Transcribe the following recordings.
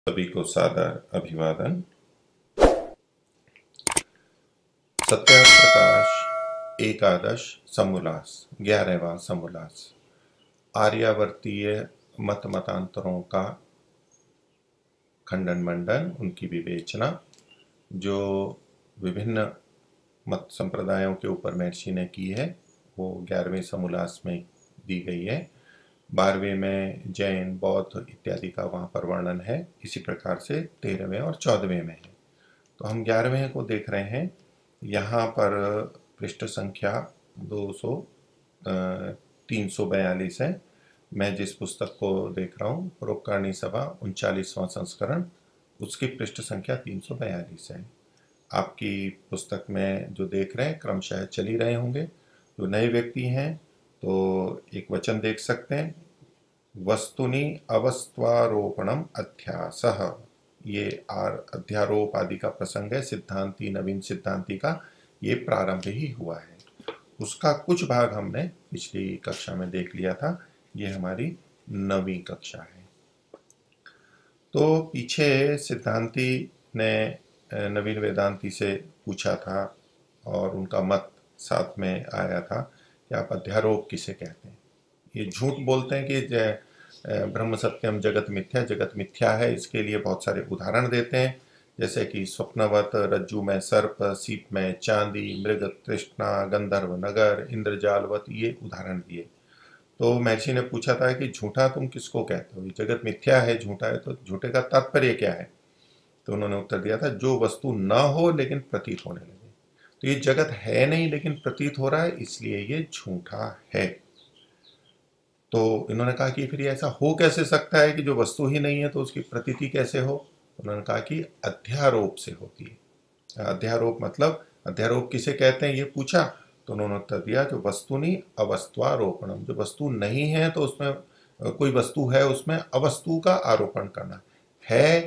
सभी को सादर अभिवादन। सत्याप्रकाश एकादश समोल्लास 11वां समोल्लास आर्यावर्तीय मत मतांतरों का खंडन मंडन, उनकी विवेचना जो विभिन्न मत संप्रदायों के ऊपर महर्षि ने की है वो 11वें समोल्लास में दी गई है। 12वें में जैन बौद्ध इत्यादि का वहाँ पर वर्णन है। इसी प्रकार से 13वें और 14वें में है। तो हम 11वें को देख रहे हैं। यहाँ पर पृष्ठ संख्या 342 है। मैं जिस पुस्तक को देख रहा हूँ परोपकारणी सभा 39वां संस्करण, उसकी पृष्ठ संख्या 342 है। आपकी पुस्तक में जो देख रहे हैं क्रमशः चल ही रहे होंगे। जो नए व्यक्ति हैं तो एक वचन देख सकते हैं, वस्तुनि अवस्त्वारोपणम अध्यासः। ये अध्यारोप आदि का प्रसंग है। सिद्धांती नवीन सिद्धांती का ये प्रारंभ ही हुआ है। उसका कुछ भाग हमने पिछली कक्षा में देख लिया था। ये हमारी 9वीं कक्षा है। तो पीछे सिद्धांती ने नवीन वेदांती से पूछा था और उनका मत साथ में आया था कि आप अध्यारोप किसे कहते हैं। ये झूठ बोलते हैं कि ब्रह्म सत्यम जगत मिथ्या है। इसके लिए बहुत सारे उदाहरण देते हैं, जैसे कि स्वप्नवत, रज्जु में सर्प, सीप में चांदी, मृग तृष्णा, गंधर्व नगर, इंद्रजालवत, ये उदाहरण दिए। तो महर्षि ने पूछा था कि झूठा तुम किसको कहते हो, ये जगत मिथ्या है, झूठा है, तो झूठे का तात्पर्य क्या है। तो उन्होंने उत्तर दिया था, जो वस्तु न हो लेकिन प्रतीत होने लगे। तो ये जगत है नहीं लेकिन प्रतीत हो रहा है, इसलिए ये झूठा है। तो इन्होंने कहा कि फिर ऐसा हो कैसे सकता है कि जो वस्तु ही नहीं है तो उसकी प्रतीति कैसे हो। उन्होंने कहा कि अध्यारोप से होती है। अध्यारोप मतलब अध्यारोप किसे कहते हैं ये पूछा, तो उन्होंने उत्तर दिया, जो वस्तुनि अवस्त्वारोपणम, जो वस्तु नहीं है तो उसमें कोई वस्तु है उसमें अवस्तु का आरोपण करना है,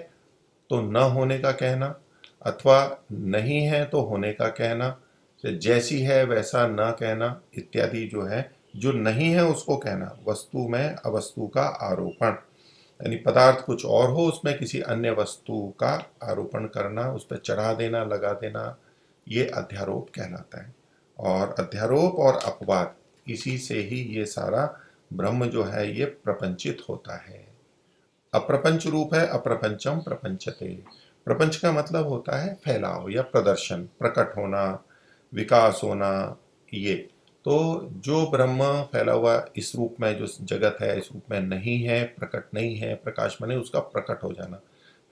तो न होने का कहना, अथवा नहीं है तो होने का कहना, जैसी है वैसा न कहना इत्यादि जो है, जो नहीं है उसको कहना, वस्तु में अवस्तु का आरोपण, यानी पदार्थ कुछ और हो उसमें किसी अन्य वस्तु का आरोपण करना, उस पर चढ़ा देना, लगा देना, ये अध्यारोप कहलाता है। और अध्यारोप और अपवाद, इसी से ही ये सारा ब्रह्म जो है ये प्रपंचित होता है। अप्रपंच रूप है अप्रपंचम प्रपंचते। प्रपंच का मतलब होता है फैलाव या प्रदर्शन, प्रकट होना, विकास होना। ये तो जो ब्रह्म फैला हुआ इस रूप में, जो जगत है इस रूप में नहीं है, प्रकट नहीं है, प्रकाश माने उसका प्रकट हो जाना,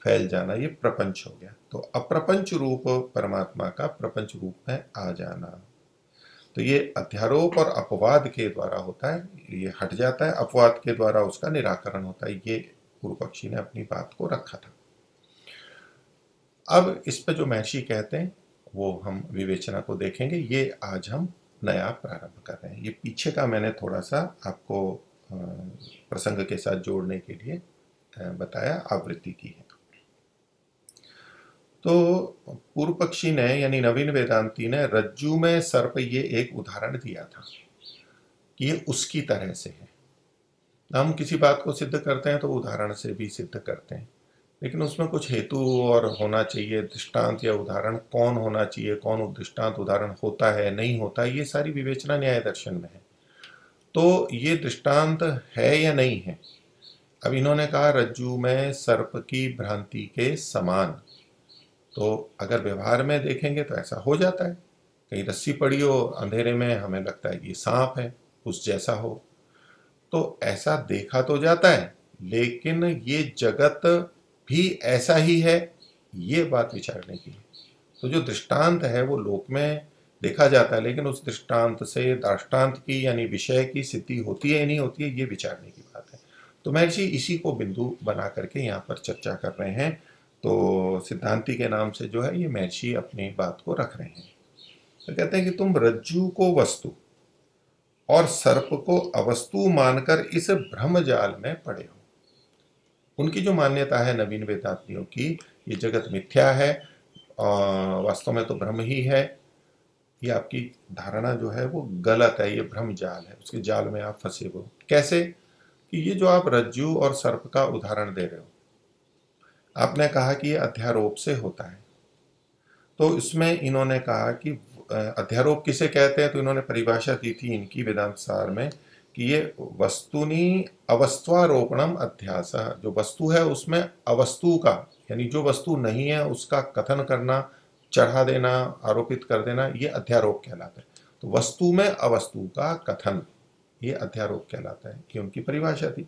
फैल जाना, ये प्रपंच हो गया। तो अप्रपंच रूप परमात्मा का प्रपंच रूप में आ जाना, तो ये अध्यारोप और अपवाद के द्वारा होता है। ये हट जाता है, अपवाद के द्वारा उसका निराकरण होता है। ये पूर्व पक्षी ने अपनी बात को रखा था। अब इस पे जो महर्षि कहते हैं वो हम विवेचना को देखेंगे। ये आज हम नया प्रारंभ कर रहे हैं। ये पीछे का मैंने थोड़ा सा आपको प्रसंग के साथ जोड़ने के लिए बताया, आवृत्ति की है। तो पूर्व पक्षी ने यानी नवीन वेदांती ने रज्जु में सर्प ये एक उदाहरण दिया था कि ये उसकी तरह से है। हम किसी बात को सिद्ध करते हैं तो उदाहरण से भी सिद्ध करते हैं, लेकिन उसमें कुछ हेतु और होना चाहिए, दृष्टांत या उदाहरण कौन होना चाहिए, कौन दृष्टांत उदाहरण होता है नहीं होता, ये सारी विवेचना न्याय दर्शन में है। तो ये दृष्टांत है या नहीं है। अब इन्होंने कहा रज्जु में सर्प की भ्रांति के समान, तो अगर व्यवहार में देखेंगे तो ऐसा हो जाता है। कहीं रस्सी पड़ी हो अंधेरे में, हमें लगता है कि ये सांप है, उस जैसा हो, तो ऐसा देखा तो जाता है, लेकिन ये जगत भी ऐसा ही है, ये बात विचारने की है। तो जो दृष्टांत है वो लोक में देखा जाता है, लेकिन उस दृष्टांत से दृष्टांत की यानी विषय की सिद्धि होती है नहीं होती है, ये विचारने की बात है। तो महर्षि इसी को बिंदु बना करके यहाँ पर चर्चा कर रहे हैं। तो सिद्धांति के नाम से जो है ये महर्षि अपनी बात को रख रहे हैं। तो कहते हैं कि तुम रज्जु को वस्तु और सर्प को अवस्तु मानकर इस ब्रह्म जाल में पड़े हो। उनकी जो मान्यता है नवीन वेदांतियों की, ये जगत मिथ्या है, वास्तव में तो ब्रह्म ही है, ये आपकी धारणा जो है वो गलत है, ये ब्रह्म जाल है, उसके जाल में आप फंसे हो। कैसे कि ये जो आप रज्जु और सर्प का उदाहरण दे रहे हो, आपने कहा कि ये अध्यारोप से होता है, तो इसमें इन्होंने कहा कि अध्यारोप किसे कहते हैं, तो इन्होंने परिभाषा दी थी इनकी वेदांत सार में कि ये वस्तुनि अवस्त्वारोपणम अध्यास, जो वस्तु है उसमें अवस्तु का, यानी जो वस्तु नहीं है उसका कथन करना, चढ़ा देना, आरोपित कर देना, ये अध्यारोप कहलाता है। तो वस्तु में अवस्तु का कथन, ये अध्यारोप कहलाता है, ये उनकी परिभाषा थी।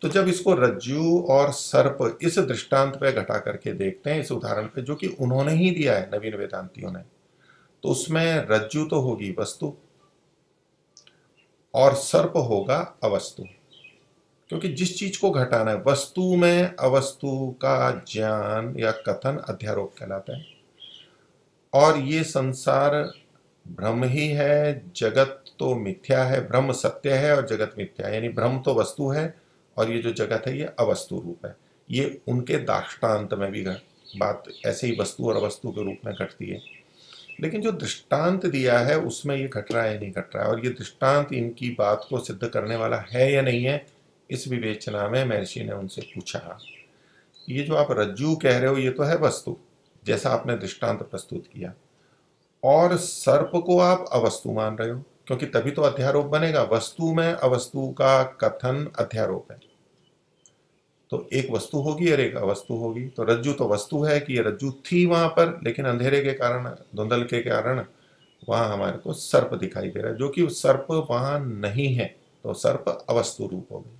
तो जब इसको रज्जु और सर्प इस दृष्टांत पे घटा करके देखते हैं, इस उदाहरण पे जो कि उन्होंने ही दिया है नवीन वेदांतियों ने, तो उसमें रज्जु तो होगी वस्तु और सर्प होगा अवस्तु, क्योंकि जिस चीज को घटाना है, वस्तु में अवस्तु का ज्ञान या कथन अध्यारोप कहलाता है। और ये संसार ब्रह्म ही है, जगत तो मिथ्या है, ब्रह्म सत्य है और जगत मिथ्या है, यानी ब्रह्म तो वस्तु है और ये जो जगत है ये अवस्तु रूप है। ये उनके दाष्टांत में भी बात ऐसे ही वस्तु और अवस्तु के रूप में घटती है, लेकिन जो दृष्टांत दिया है उसमें ये घट रहा है नहीं घट रहा है, और ये दृष्टांत इनकी बात को सिद्ध करने वाला है या नहीं है, इस विवेचना में महर्षि ने उनसे पूछा, ये जो आप रज्जु कह रहे हो ये तो है वस्तु, जैसा आपने दृष्टांत प्रस्तुत किया, और सर्प को आप अवस्तु मान रहे हो, क्योंकि तभी तो अध्यारोप बनेगा, वस्तु में अवस्तु का कथन अध्यारोप है। तो एक वस्तु होगी और एक अवस्तु होगी। तो रज्जु तो वस्तु है कि ये रज्जु थी वहां पर, लेकिन अंधेरे के कारण, धुंधल के कारण वहां हमारे को सर्प दिखाई दे रहा है, जो कि सर्प वहां नहीं है, तो सर्प अवस्तु रूप हो गई।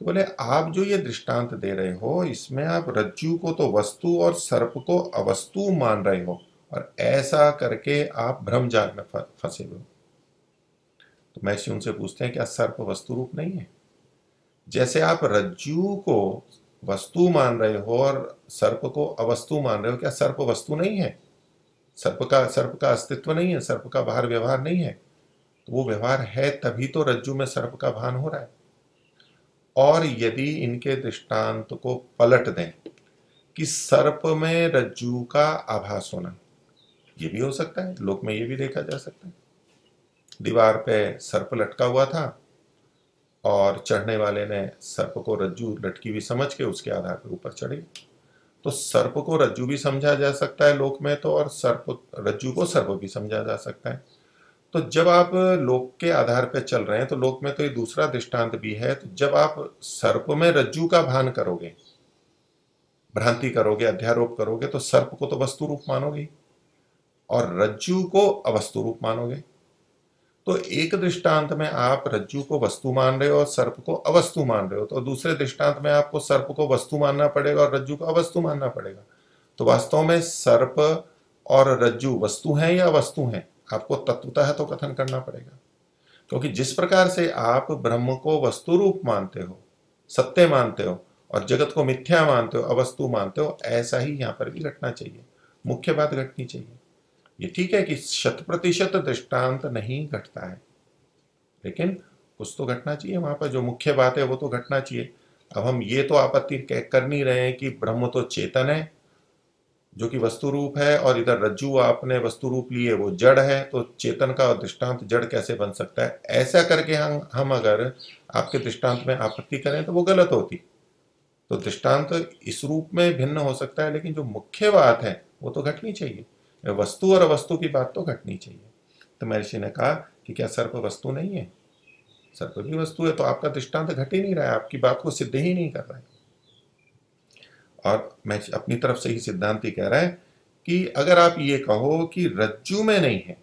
तो बोले आप जो ये दृष्टांत दे रहे हो इसमें आप रज्जु को तो वस्तु और सर्प को अवस्तु मान रहे हो, और ऐसा करके आप भ्रमजाल में फंसे हुए हो। तो महर्षि उनसे पूछते हैं क्या सर्प वस्तु रूप नहीं है? जैसे आप रज्जु को वस्तु मान रहे हो और सर्प को अवस्तु मान रहे हो, क्या सर्प वस्तु नहीं है? सर्प का अस्तित्व नहीं है, सर्प का बाहर व्यवहार नहीं है, तो वो व्यवहार है तभी तो रज्जु में सर्प का भान हो रहा है। और यदि इनके दृष्टांत को पलट दें कि सर्प में रज्जु का आभास होना, ये भी हो सकता है, लोक में ये भी देखा जा सकता है, दीवार पे सर्प लटका हुआ था और चढ़ने वाले ने सर्प को रज्जु लटकी हुई समझ के उसके आधार पर ऊपर चढ़ गए। तो सर्प को रज्जु भी समझा जा सकता है लोक में तो, और सर्प रज्जु को सर्प भी समझा जा सकता है। तो जब आप लोक के आधार पर चल रहे हैं तो लोक में तो ये दूसरा दृष्टांत भी है, तो जब आप सर्प में रज्जु का भान करोगे, भ्रांति करोगे, अध्यारोप करोगे, तो सर्प को तो वस्तु रूप मानोगे और रज्जु को अवस्तु रूप मानोगे। तो एक दृष्टांत में आप रज्जु को वस्तु मान रहे हो और सर्प को अवस्तु मान रहे हो, तो दूसरे दृष्टांत में आपको सर्प को वस्तु मानना पड़ेगा और रज्जु को अवस्तु मानना पड़ेगा। तो वास्तव में सर्प और रज्जु वस्तु हैं या वस्तु हैं, आपको तत्वतः तो कथन करना पड़ेगा, क्योंकि जिस प्रकार से आप ब्रह्म को वस्तु रूप मानते हो, सत्य मानते हो, और जगत को मिथ्या मानते हो, अवस्तु मानते हो, ऐसा ही यहाँ पर भी घटना चाहिए, मुख्य बात घटनी चाहिए। ये ठीक है कि 100% दृष्टांत नहीं घटता है, लेकिन कुछ तो घटना चाहिए वहां पर, जो मुख्य बात है वो तो घटना चाहिए। अब हम ये तो आपत्ति कर नहीं रहे हैं कि ब्रह्म तो चेतन है जो कि वस्तु रूप है, और इधर रज्जु आपने वस्तु रूप लिए वो जड़ है, तो चेतन का दृष्टांत जड़ कैसे बन सकता है? ऐसा करके हम अगर आपके दृष्टांत में आपत्ति करें तो वो गलत होती। तो दृष्टांत इस रूप में भिन्न हो सकता है, लेकिन जो मुख्य बात है वो तो घटनी चाहिए, वस्तु और अवस्तु की बात तो घटनी चाहिए। तो महर्षि ने कहा कि क्या सर्प वस्तु नहीं है? सर्प भी वस्तु है, तो आपका दृष्टांत घट ही नहीं रहा है, आपकी बात को सिद्ध ही नहीं कर रहा है। और मैं अपनी तरफ से ही सिद्धांति कह रहा है कि अगर आप ये कहो कि रज्जु में नहीं है,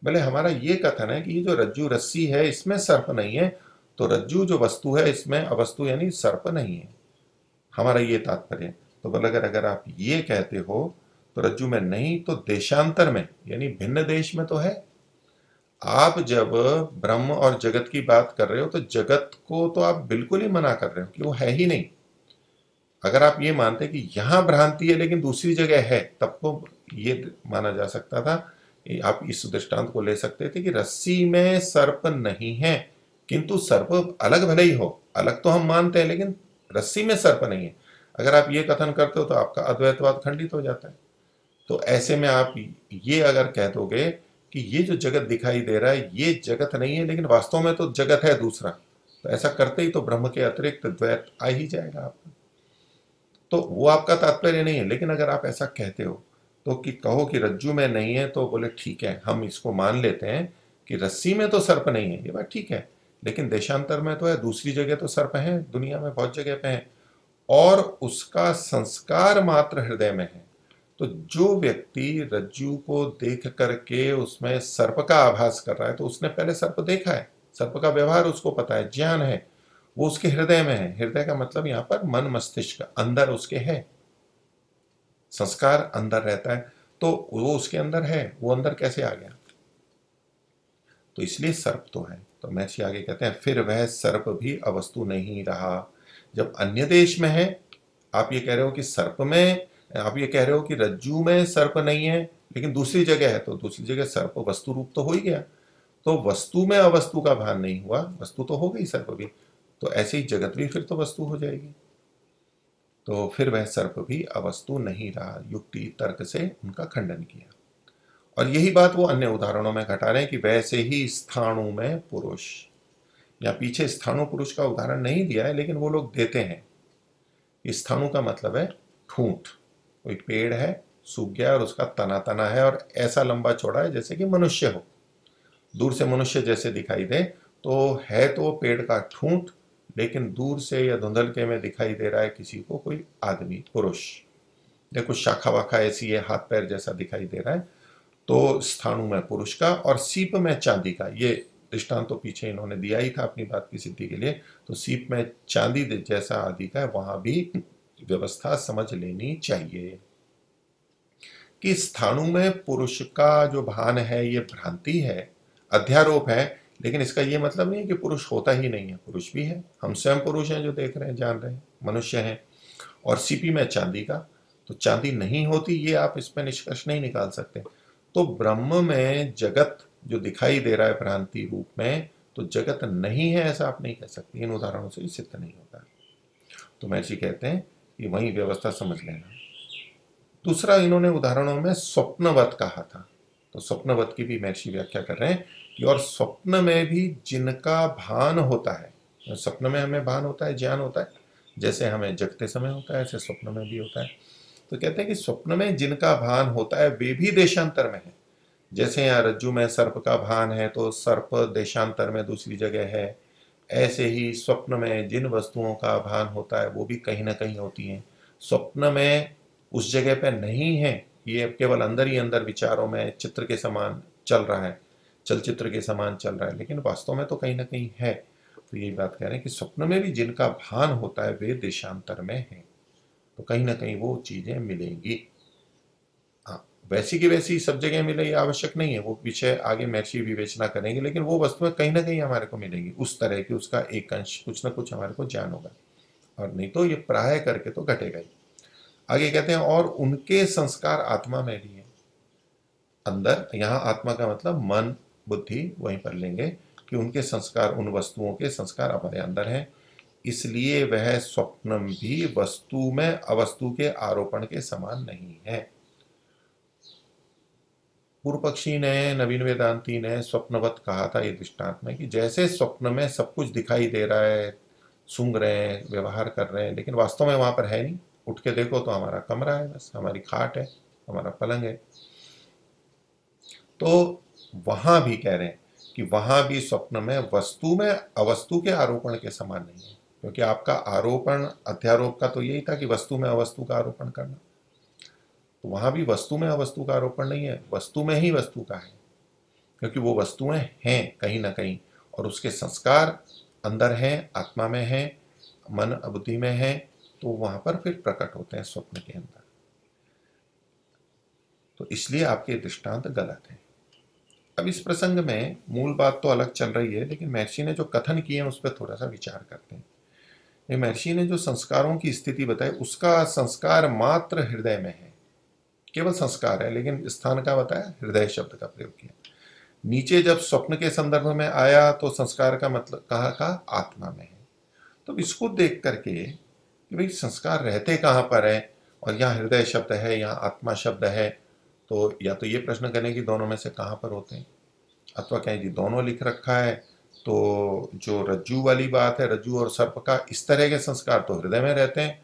भले हमारा ये कथन है कि ये जो रज्जु रस्सी है इसमें सर्प नहीं है, तो रज्जु जो वस्तु है इसमें अवस्तु यानी सर्प नहीं है, हमारा ये तात्पर्य। तो बोले अगर आप ये कहते हो तो रज्जु में नहीं तो देशांतर में यानी भिन्न देश में तो है। आप जब ब्रह्म और जगत की बात कर रहे हो तो जगत को तो आप बिल्कुल ही मना कर रहे हो कि वो है ही नहीं। अगर आप ये मानते कि यहां भ्रांति है लेकिन दूसरी जगह है, तब तो ये माना जा सकता था, आप इस दृष्टांत को ले सकते थे कि रस्सी में सर्प नहीं है, किंतु सर्प अलग भले ही हो, अलग तो हम मानते हैं, लेकिन रस्सी में सर्प नहीं है। अगर आप ये कथन करते हो तो आपका अद्वैतवाद खंडित हो जाता है। तो ऐसे में आप ये अगर कह दोगे कि ये जो जगत दिखाई दे रहा है ये जगत नहीं है, लेकिन वास्तव में तो जगत है दूसरा, तो ऐसा करते ही तो ब्रह्म के अतिरिक्त द्वैत आ ही जाएगा आपका। तो वो आपका तात्पर्य नहीं है, लेकिन अगर आप ऐसा कहते हो तो कि कहो कि रज्जु में नहीं है, तो बोले ठीक है, हम इसको मान लेते हैं कि रस्सी में तो सर्प नहीं है, ये बात ठीक है, लेकिन देशांतर में तो है, दूसरी जगह तो सर्प है, दुनिया में बहुत जगह पे है, और उसका संस्कार मात्र हृदय में है। तो जो व्यक्ति रज्जु को देख करके उसमें सर्प का आभास कर रहा है, तो उसने पहले सर्प देखा है, सर्प का व्यवहार उसको पता है, ज्ञान है, वो उसके हृदय में है। हृदय का मतलब यहां पर मन मस्तिष्क अंदर उसके है, संस्कार अंदर रहता है, तो वो उसके अंदर है, वो अंदर कैसे आ गया? तो इसलिए सर्प तो है। तो महर्षि आगे कहते हैं, फिर वह सर्प भी अवस्तु नहीं रहा। जब अन्य देश में है, आप ये कह रहे हो कि सर्प में, आप ये कह रहे हो कि रज्जू में सर्प नहीं है, लेकिन दूसरी जगह है, तो दूसरी जगह सर्प वस्तु रूप तो हो ही गया। तो वस्तु में अवस्तु का भान नहीं हुआ, वस्तु तो हो गई सर्प भी, तो ऐसे ही जगत भी फिर तो वस्तु हो जाएगी। तो फिर वह सर्प भी अवस्तु नहीं रहा, युक्ति तर्क से उनका खंडन किया। और यही बात वो अन्य उदाहरणों में घटा रहे हैं कि वैसे ही स्थाणु में पुरुष, या पीछे स्थाणु पुरुष का उदाहरण नहीं दिया है, लेकिन वो लोग देते हैं। स्थाणु का मतलब है ठूंठ, कोई पेड़ है, सूख गया और उसका तना तना है और ऐसा लंबा चौड़ा है जैसे कि मनुष्य हो, दूर से मनुष्य जैसे दिखाई दे, तो है तो पेड़ का ठूंठ, लेकिन दूर से या धुंधलके में दिखाई दे रहा है किसी को कोई आदमी, पुरुष, या कुछ शाखा वाखा ऐसी है, हाथ पैर जैसा दिखाई दे रहा है। तो स्थाणु में पुरुष का और सीप में चांदी का, ये दृष्टांत तो पीछे इन्होंने दिया ही था अपनी बात की सिद्धि के लिए। तो सीप में चांदी जैसा आदि का है, वहां भी व्यवस्था समझ लेनी चाहिए कि स्थाणु में पुरुष का जो भान है ये भ्रांति है, अध्यारोप है, लेकिन इसका ये मतलब नहीं है कि पुरुष होता ही नहीं है, पुरुष भी है, हम स्वयं पुरुष हैं जो देख रहे हैं, जान रहे हैं, मनुष्य हैं। और सीपी में चांदी का, तो चांदी नहीं होती ये आप इसमें निष्कर्ष नहीं निकाल सकते। तो ब्रह्म में जगत जो दिखाई दे रहा है भ्रांति रूप में, तो जगत नहीं है ऐसा आप नहीं कह सकते, इन उदाहरणों से सिद्ध नहीं होता। तो महर्षि कहते हैं कि वही व्यवस्था समझ लेना। दूसरा, इन्होंने उदाहरणों में स्वप्नवत कहा था, तो स्वप्नवत की भी महर्षि व्याख्या कर रहे हैं कि और स्वप्न में भी जिनका भान होता है, स्वप्न में हमें भान होता है, ज्ञान होता है, जैसे हमें जगते समय होता है ऐसे स्वप्न में भी होता है। तो कहते हैं कि स्वप्न में जिनका भान होता है वे भी देशांतर में है। जैसे यहाँ रज्जु में सर्प का भान है, तो सर्प देशांतर में दूसरी जगह है, ऐसे ही स्वप्न में जिन वस्तुओं का भान होता है वो भी कहीं ना कहीं होती हैं। स्वप्न में उस जगह पे नहीं है, ये केवल अंदर ही अंदर विचारों में चित्र के समान चल रहा है, चलचित्र के समान चल रहा है, लेकिन वास्तव में तो कहीं ना कहीं है। तो यही बात कह रहे हैं कि स्वप्न में भी जिनका भान होता है वे देशांतर में है, तो कहीं ना कहीं वो चीजें मिलेंगी। हाँ, वैसी की वैसी सब जगह मिले ये आवश्यक नहीं है, वो पीछे आगे महर्षि विवेचना करेंगे, लेकिन वो वस्तुएं कहीं ना कहीं हमारे को मिलेंगी उस तरह की, उसका एक अंश कुछ ना कुछ हमारे को ज्ञान होगा, और नहीं तो ये प्राय करके तो घटेगा ही। आगे कहते हैं और उनके संस्कार आत्मा में भी है, अंदर, यहाँ आत्मा का मतलब मन बुद्धि वहीं पर लेंगे कि उनके संस्कार, उन वस्तुओं के संस्कार हमारे अंदर हैं, इसलिए वह स्वप्न भी वस्तु में अवस्तु के आरोपण के समान नहीं है। पूर्व पक्षी ने, नवीन वेदांती ने स्वप्नवत कहा था ये दृष्टांत में कि जैसे स्वप्न में सब कुछ दिखाई दे रहा है, सूंघ रहे हैं, व्यवहार कर रहे हैं, लेकिन वास्तव में वहां पर है नहीं, उठ के देखो तो हमारा कमरा है, बस हमारी खाट है, हमारा पलंग है। तो वहां भी कह रहे हैं कि वहां भी स्वप्न में वस्तु में अवस्तु के आरोपण के समान नहीं है, क्योंकि आपका आरोपण अध्यारोप का तो यही था कि वस्तु में अवस्तु का आरोपण करना, तो वहां भी वस्तु में अवस्तु का आरोपण नहीं है, वस्तु में ही वस्तु का है, क्योंकि वो वस्तुएं हैं कहीं ना कहीं, और उसके संस्कार अंदर हैं, आत्मा में हैं, मन बुद्धि में है, तो वहां पर फिर प्रकट होते हैं स्वप्न के अंदर। तो इसलिए आपके दृष्टांत गलत है। अब इस प्रसंग में मूल बात तो अलग चल रही है, लेकिन महर्षि ने जो कथन किए हैं उस पर थोड़ा सा विचार करते हैं। ये महर्षि ने जो संस्कारों की स्थिति बताई, उसका संस्कार मात्र हृदय में है, केवल संस्कार है, लेकिन स्थान का बताया, हृदय शब्द का प्रयोग किया। नीचे जब स्वप्न के संदर्भ में आया तो संस्कार का मतलब कहा आत्मा में है। तो इसको देख करके कि भाई संस्कार रहते कहाँ पर है, और यहाँ हृदय शब्द है, यहाँ आत्मा शब्द है, तो या तो ये प्रश्न करें कि दोनों में से कहाँ पर होते हैं, अथवा कहें जी दोनों लिख रखा है, तो जो रज्जू वाली बात है, रज्जू और सर्प का, इस तरह के संस्कार तो हृदय में रहते हैं,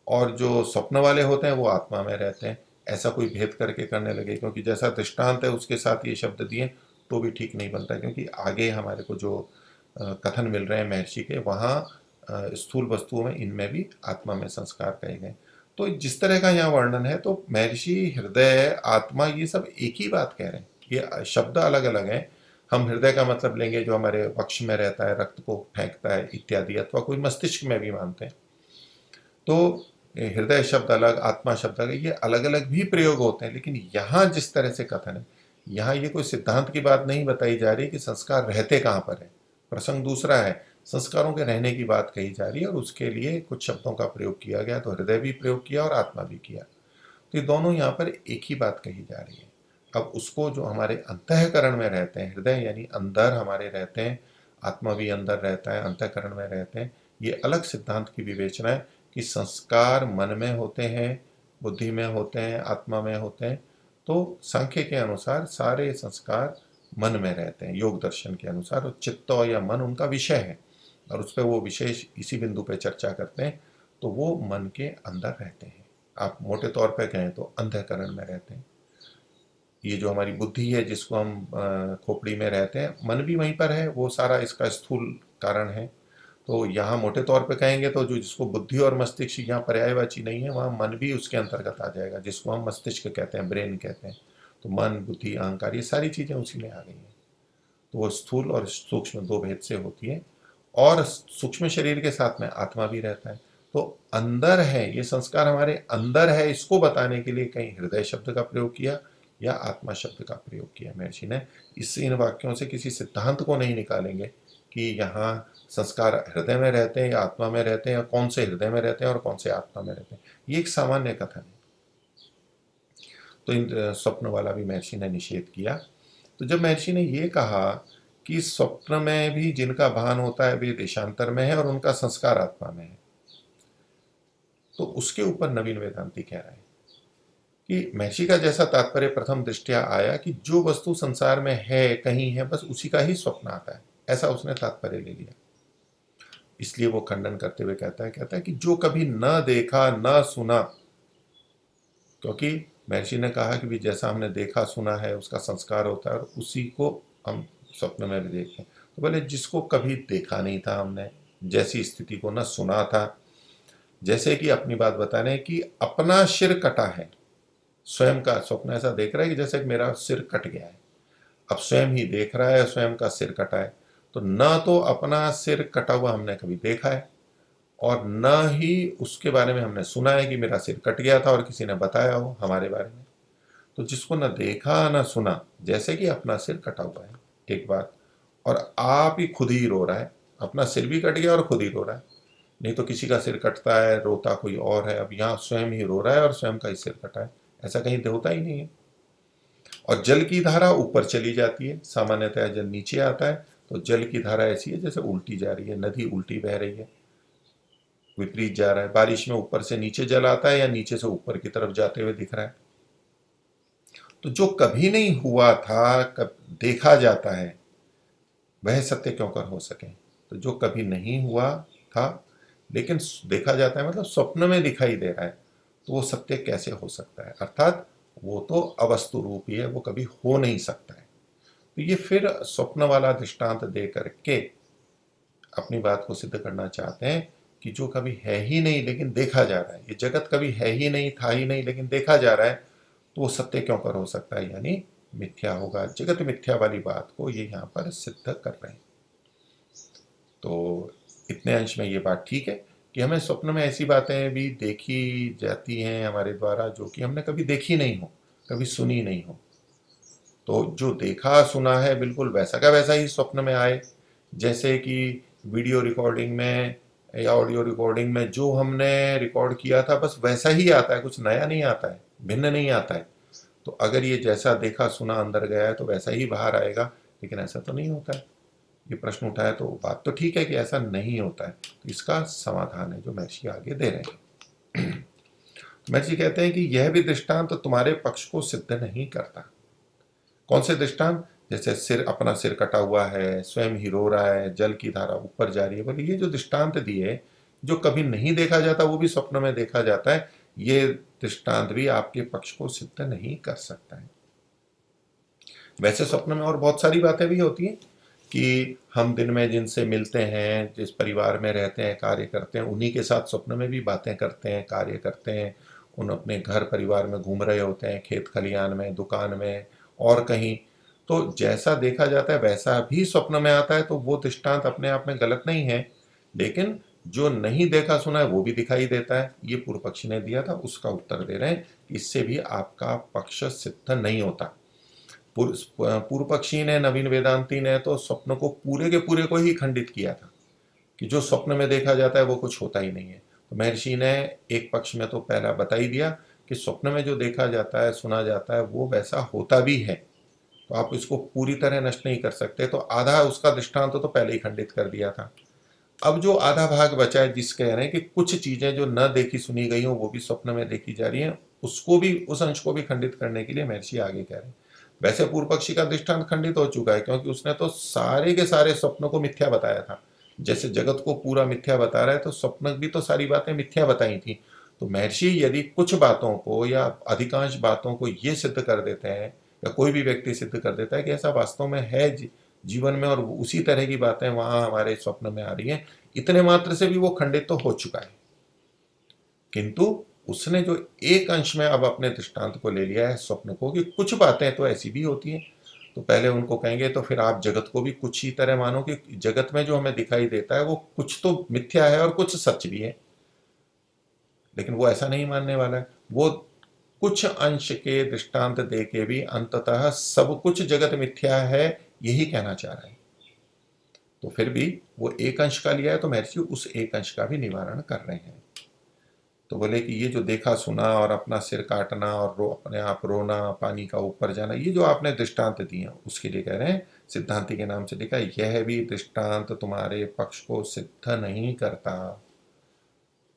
और जो स्वप्न वाले होते हैं वो आत्मा में रहते हैं, ऐसा कोई भेद करके करने लगे, क्योंकि जैसा दृष्टांत है उसके साथ ये शब्द दिए तो भी ठीक नहीं बनता, क्योंकि आगे हमारे को जो कथन मिल रहे हैं महर्षि के, वहाँ स्थूल वस्तुओं में इनमें भी आत्मा में संस्कार कहे गए। तो जिस तरह का यहाँ वर्णन है, तो महर्षि हृदय आत्मा ये सब एक ही बात कह रहे हैं, ये शब्द अलग अलग हैं। हम हृदय का मतलब लेंगे जो हमारे वक्ष में रहता है, रक्त को फेंकता है इत्यादि, अथवा कोई मस्तिष्क में भी मानते हैं। तो हृदय शब्द अलग, आत्मा शब्द अलग, ये अलग अलग भी प्रयोग होते हैं, लेकिन यहाँ जिस तरह से कथन है, यहाँ ये कोई सिद्धांत की बात नहीं बताई जा रही कि संस्कार रहते कहाँ पर है। प्रसंग दूसरा है, संस्कारों के रहने की बात कही जा रही है, और उसके लिए कुछ शब्दों का प्रयोग किया गया, तो हृदय भी प्रयोग किया और आत्मा भी किया। तो ये दोनों यहाँ पर एक ही बात कही जा रही है। अब उसको जो हमारे अंतःकरण में रहते हैं, हृदय यानी अंदर हमारे रहते हैं, आत्मा भी अंदर रहता है, अंतःकरण में रहते हैं, ये अलग सिद्धांत की विवेचना है कि संस्कार मन में होते हैं, बुद्धि में होते हैं, आत्मा में होते हैं। तो सांख्य के अनुसार सारे संस्कार मन में रहते हैं, योग दर्शन के अनुसार, और चित्त या मन उनका विषय है, और उस पर वो विशेष इसी बिंदु पे चर्चा करते हैं। तो वो मन के अंदर रहते हैं, आप मोटे तौर पे कहें तो अंतःकरण में रहते हैं। ये जो हमारी बुद्धि है जिसको हम खोपड़ी में रहते हैं, मन भी वहीं पर है, वो सारा इसका स्थूल कारण है। तो यहाँ मोटे तौर पे कहेंगे तो जो जिसको बुद्धि और मस्तिष्क यहाँ पर्यायवाची नहीं है, वहाँ मन भी उसके अंतर्गत आ जाएगा, जिसको हम मस्तिष्क कहते हैं, ब्रेन कहते हैं। तो मन, बुद्धि, अहंकार, ये सारी चीज़ें उसी में आ गई हैं। तो वो स्थूल और सूक्ष्म दो भेद से होती है, और सूक्ष्म शरीर के साथ में आत्मा भी रहता है। तो अंदर है, ये संस्कार हमारे अंदर है, इसको बताने के लिए कहीं हृदय शब्द का प्रयोग किया या आत्मा शब्द का प्रयोग किया महर्षि ने। इस इन वाक्यों से किसी सिद्धांत को नहीं निकालेंगे कि यहाँ संस्कार हृदय में रहते हैं या आत्मा में रहते हैं, या कौन से हृदय में रहते हैं और कौन से आत्मा में रहते हैं। ये एक सामान्य कथन है। तो इन स्वप्न वाला भी महर्षि ने निषेध किया। तो जब महर्षि ने ये कहा कि स्वप्न में भी जिनका भान होता है वे देशांतर में है और उनका संस्कार आत्मा में है, तो उसके ऊपर नवीन वेदांती कह रहे हैं कि महर्षि का जैसा तात्पर्य प्रथम दृष्टया आया कि जो वस्तु संसार में है, कहीं है, बस उसी का ही स्वप्न आता है, ऐसा उसने तात्पर्य ले लिया। इसलिए वो खंडन करते हुए कहता है कि जो कभी न देखा न सुना, क्योंकि महर्षि ने कहा कि भी जैसा हमने देखा सुना है उसका संस्कार होता है, और उसी को हम स्वप्न में भी देखते हैं। तो बोले जिसको कभी देखा नहीं था हमने, जैसी स्थिति को न सुना था, जैसे कि अपनी बात बताने कि अपना सिर कटा है, स्वयं का स्वप्न ऐसा देख रहा है कि जैसे मेरा सिर कट गया है, अब स्वयं ही देख रहा है स्वयं का सिर कटा है। तो न तो अपना सिर कटा हुआ हमने कभी देखा है, और न ही उसके बारे में हमने सुना है कि मेरा सिर कट गया था और किसी ने बताया हो हमारे बारे में। तो जिसको न देखा न सुना, जैसे कि अपना सिर कटा हुआ है एक बात, और आप ही खुद ही रो रहा है, अपना सिर भी कट गया और खुद ही रो रहा है। नहीं तो किसी का सिर कटता है, रोता कोई और है, अब यहाँ स्वयं ही रो रहा है और स्वयं का ही सिर कटा है, ऐसा कहीं होता ही नहीं है। और जल की धारा ऊपर चली जाती है, सामान्यतः जल नीचे आता है, तो जल की धारा ऐसी है जैसे उल्टी जा रही है, नदी उल्टी बह रही है, विपरीत जा रहा है। बारिश में ऊपर से नीचे जल आता है या नीचे से ऊपर की तरफ जाते हुए दिख रहा है। तो जो कभी नहीं हुआ था, कब देखा जाता है, वह सत्य क्यों कर हो सके। तो जो कभी नहीं हुआ था लेकिन देखा जाता है, मतलब स्वप्न में दिखाई दे रहा है, तो वो सत्य कैसे हो सकता है, अर्थात वो तो अवस्तु रूप ही है, वो कभी हो नहीं सकता है। तो ये फिर स्वप्न वाला दृष्टांत दे करके अपनी बात को सिद्ध करना चाहते हैं कि जो कभी है ही नहीं लेकिन देखा जा रहा है, ये जगत कभी है ही नहीं, था ही नहीं, लेकिन देखा जा रहा है, तो वो सत्य क्यों कर हो सकता है, यानी मिथ्या होगा। जगत मिथ्या वाली बात को ये यहाँ पर सिद्ध कर रहे हैं। तो इतने अंश में ये बात ठीक है कि हमें स्वप्न में ऐसी बातें भी देखी जाती हैं हमारे द्वारा जो कि हमने कभी देखी नहीं हो, कभी सुनी नहीं हो। तो जो देखा सुना है बिल्कुल वैसा का वैसा ही स्वप्न में आए, जैसे कि वीडियो रिकॉर्डिंग में या ऑडियो रिकॉर्डिंग में जो हमने रिकॉर्ड किया था बस वैसा ही आता है, कुछ नया नहीं आता है, भिन्न नहीं आता है। तो अगर ये जैसा देखा सुना अंदर गया है तो वैसा ही बाहर आएगा, लेकिन ऐसा तो नहीं होता है। ये प्रश्न उठाया तो बात तो ठीक है कि ऐसा नहीं होता है। तो इसका समाधान है जो महर्षि आगे दे रहे हैं। महर्षि कहते हैं कि यह भी दृष्टांत तो तुम्हारे पक्ष को सिद्ध नहीं करता। कौन से दृष्टांत? जैसे सिर, अपना सिर कटा हुआ है, स्वयं ही रो रहा है, जल की धारा ऊपर जा रही है। बोले ये जो दृष्टांत दिए जो कभी नहीं देखा जाता वो भी स्वप्न में देखा जाता है, ये दृष्टांत भी आपके पक्ष को सिद्ध नहीं कर सकता है। वैसे स्वप्न में और बहुत सारी बातें भी होती हैं कि हम दिन में जिनसे मिलते हैं, जिस परिवार में रहते हैं, कार्य करते हैं, उन्हीं के साथ स्वप्न में भी बातें करते हैं, कार्य करते हैं। उन अपने घर परिवार में घूम रहे होते हैं, खेत खलियान में, दुकान में और कहीं। तो जैसा देखा जाता है वैसा भी स्वप्न में आता है, तो वो दृष्टांत अपने आप में गलत नहीं है, लेकिन जो नहीं देखा सुना है वो भी दिखाई देता है। ये पूर्व पक्षी ने दिया था, उसका उत्तर दे रहे हैं। इससे भी आपका पक्ष सिद्ध नहीं होता। पूर्व पक्षी ने, नवीन वेदांती ने तो स्वप्न को पूरे के पूरे को ही खंडित किया था कि जो स्वप्न में देखा जाता है वो कुछ होता ही नहीं है। तो महर्षि ने एक पक्ष में तो पहला बता ही दिया कि स्वप्न में जो देखा जाता है, सुना जाता है, वो वैसा होता भी है, तो आप इसको पूरी तरह नष्ट नहीं कर सकते। तो आधा उसका दृष्टांत तो पहले ही खंडित कर दिया था। अब जो आधा भाग बचा है, जिस कह रहे हैं कि कुछ चीजें जो न देखी सुनी गई हो वो भी स्वप्न में देखी जा रही हैं, उसको भी, उस अंश को भी खंडित करने के लिए महर्षि आगे कह रहे हैं। वैसे पूर्व पक्षी का दृष्टांत खंडित हो चुका है, क्योंकि उसने तो सारे के सारे स्वप्नों को मिथ्या बताया था। जैसे जगत को पूरा मिथ्या बता रहा है, तो स्वप्न भी तो सारी बातें मिथ्या बताई थी। तो महर्षि यदि कुछ बातों को या अधिकांश बातों को ये सिद्ध कर देते हैं, या कोई भी व्यक्ति सिद्ध कर देता है कि ऐसा वास्तव में है जीवन में, और उसी तरह की बातें वहां हमारे स्वप्न में आ रही हैं, इतने मात्र से भी वो खंडित तो हो चुका है। किंतु उसने जो एक अंश में अब अपने दृष्टांत को ले लिया है स्वप्न को, कि कुछ बातें तो ऐसी भी होती हैं, तो पहले उनको कहेंगे तो फिर आप जगत को भी कुछ ही तरह मानो कि जगत में जो हमें दिखाई देता है वो कुछ तो मिथ्या है और कुछ सच भी है। लेकिन वो ऐसा नहीं मानने वाला है। वो कुछ अंश के दृष्टांत दे के भी अंततः सब कुछ जगत मिथ्या है यही कहना चाह रहा है। तो फिर भी वो एक अंश का लिया है, तो महर्षि उस एक अंश का भी निवारण कर रहे हैं। तो बोले कि ये जो देखा सुना और अपना सिर काटना और अपने आप रोना, पानी का ऊपर जाना, ये जो आपने दृष्टांत दिए उसके लिए कह रहे हैं, सिद्धांति के नाम से लिखा, यह भी दृष्टांत तुम्हारे पक्ष को सिद्ध नहीं करता।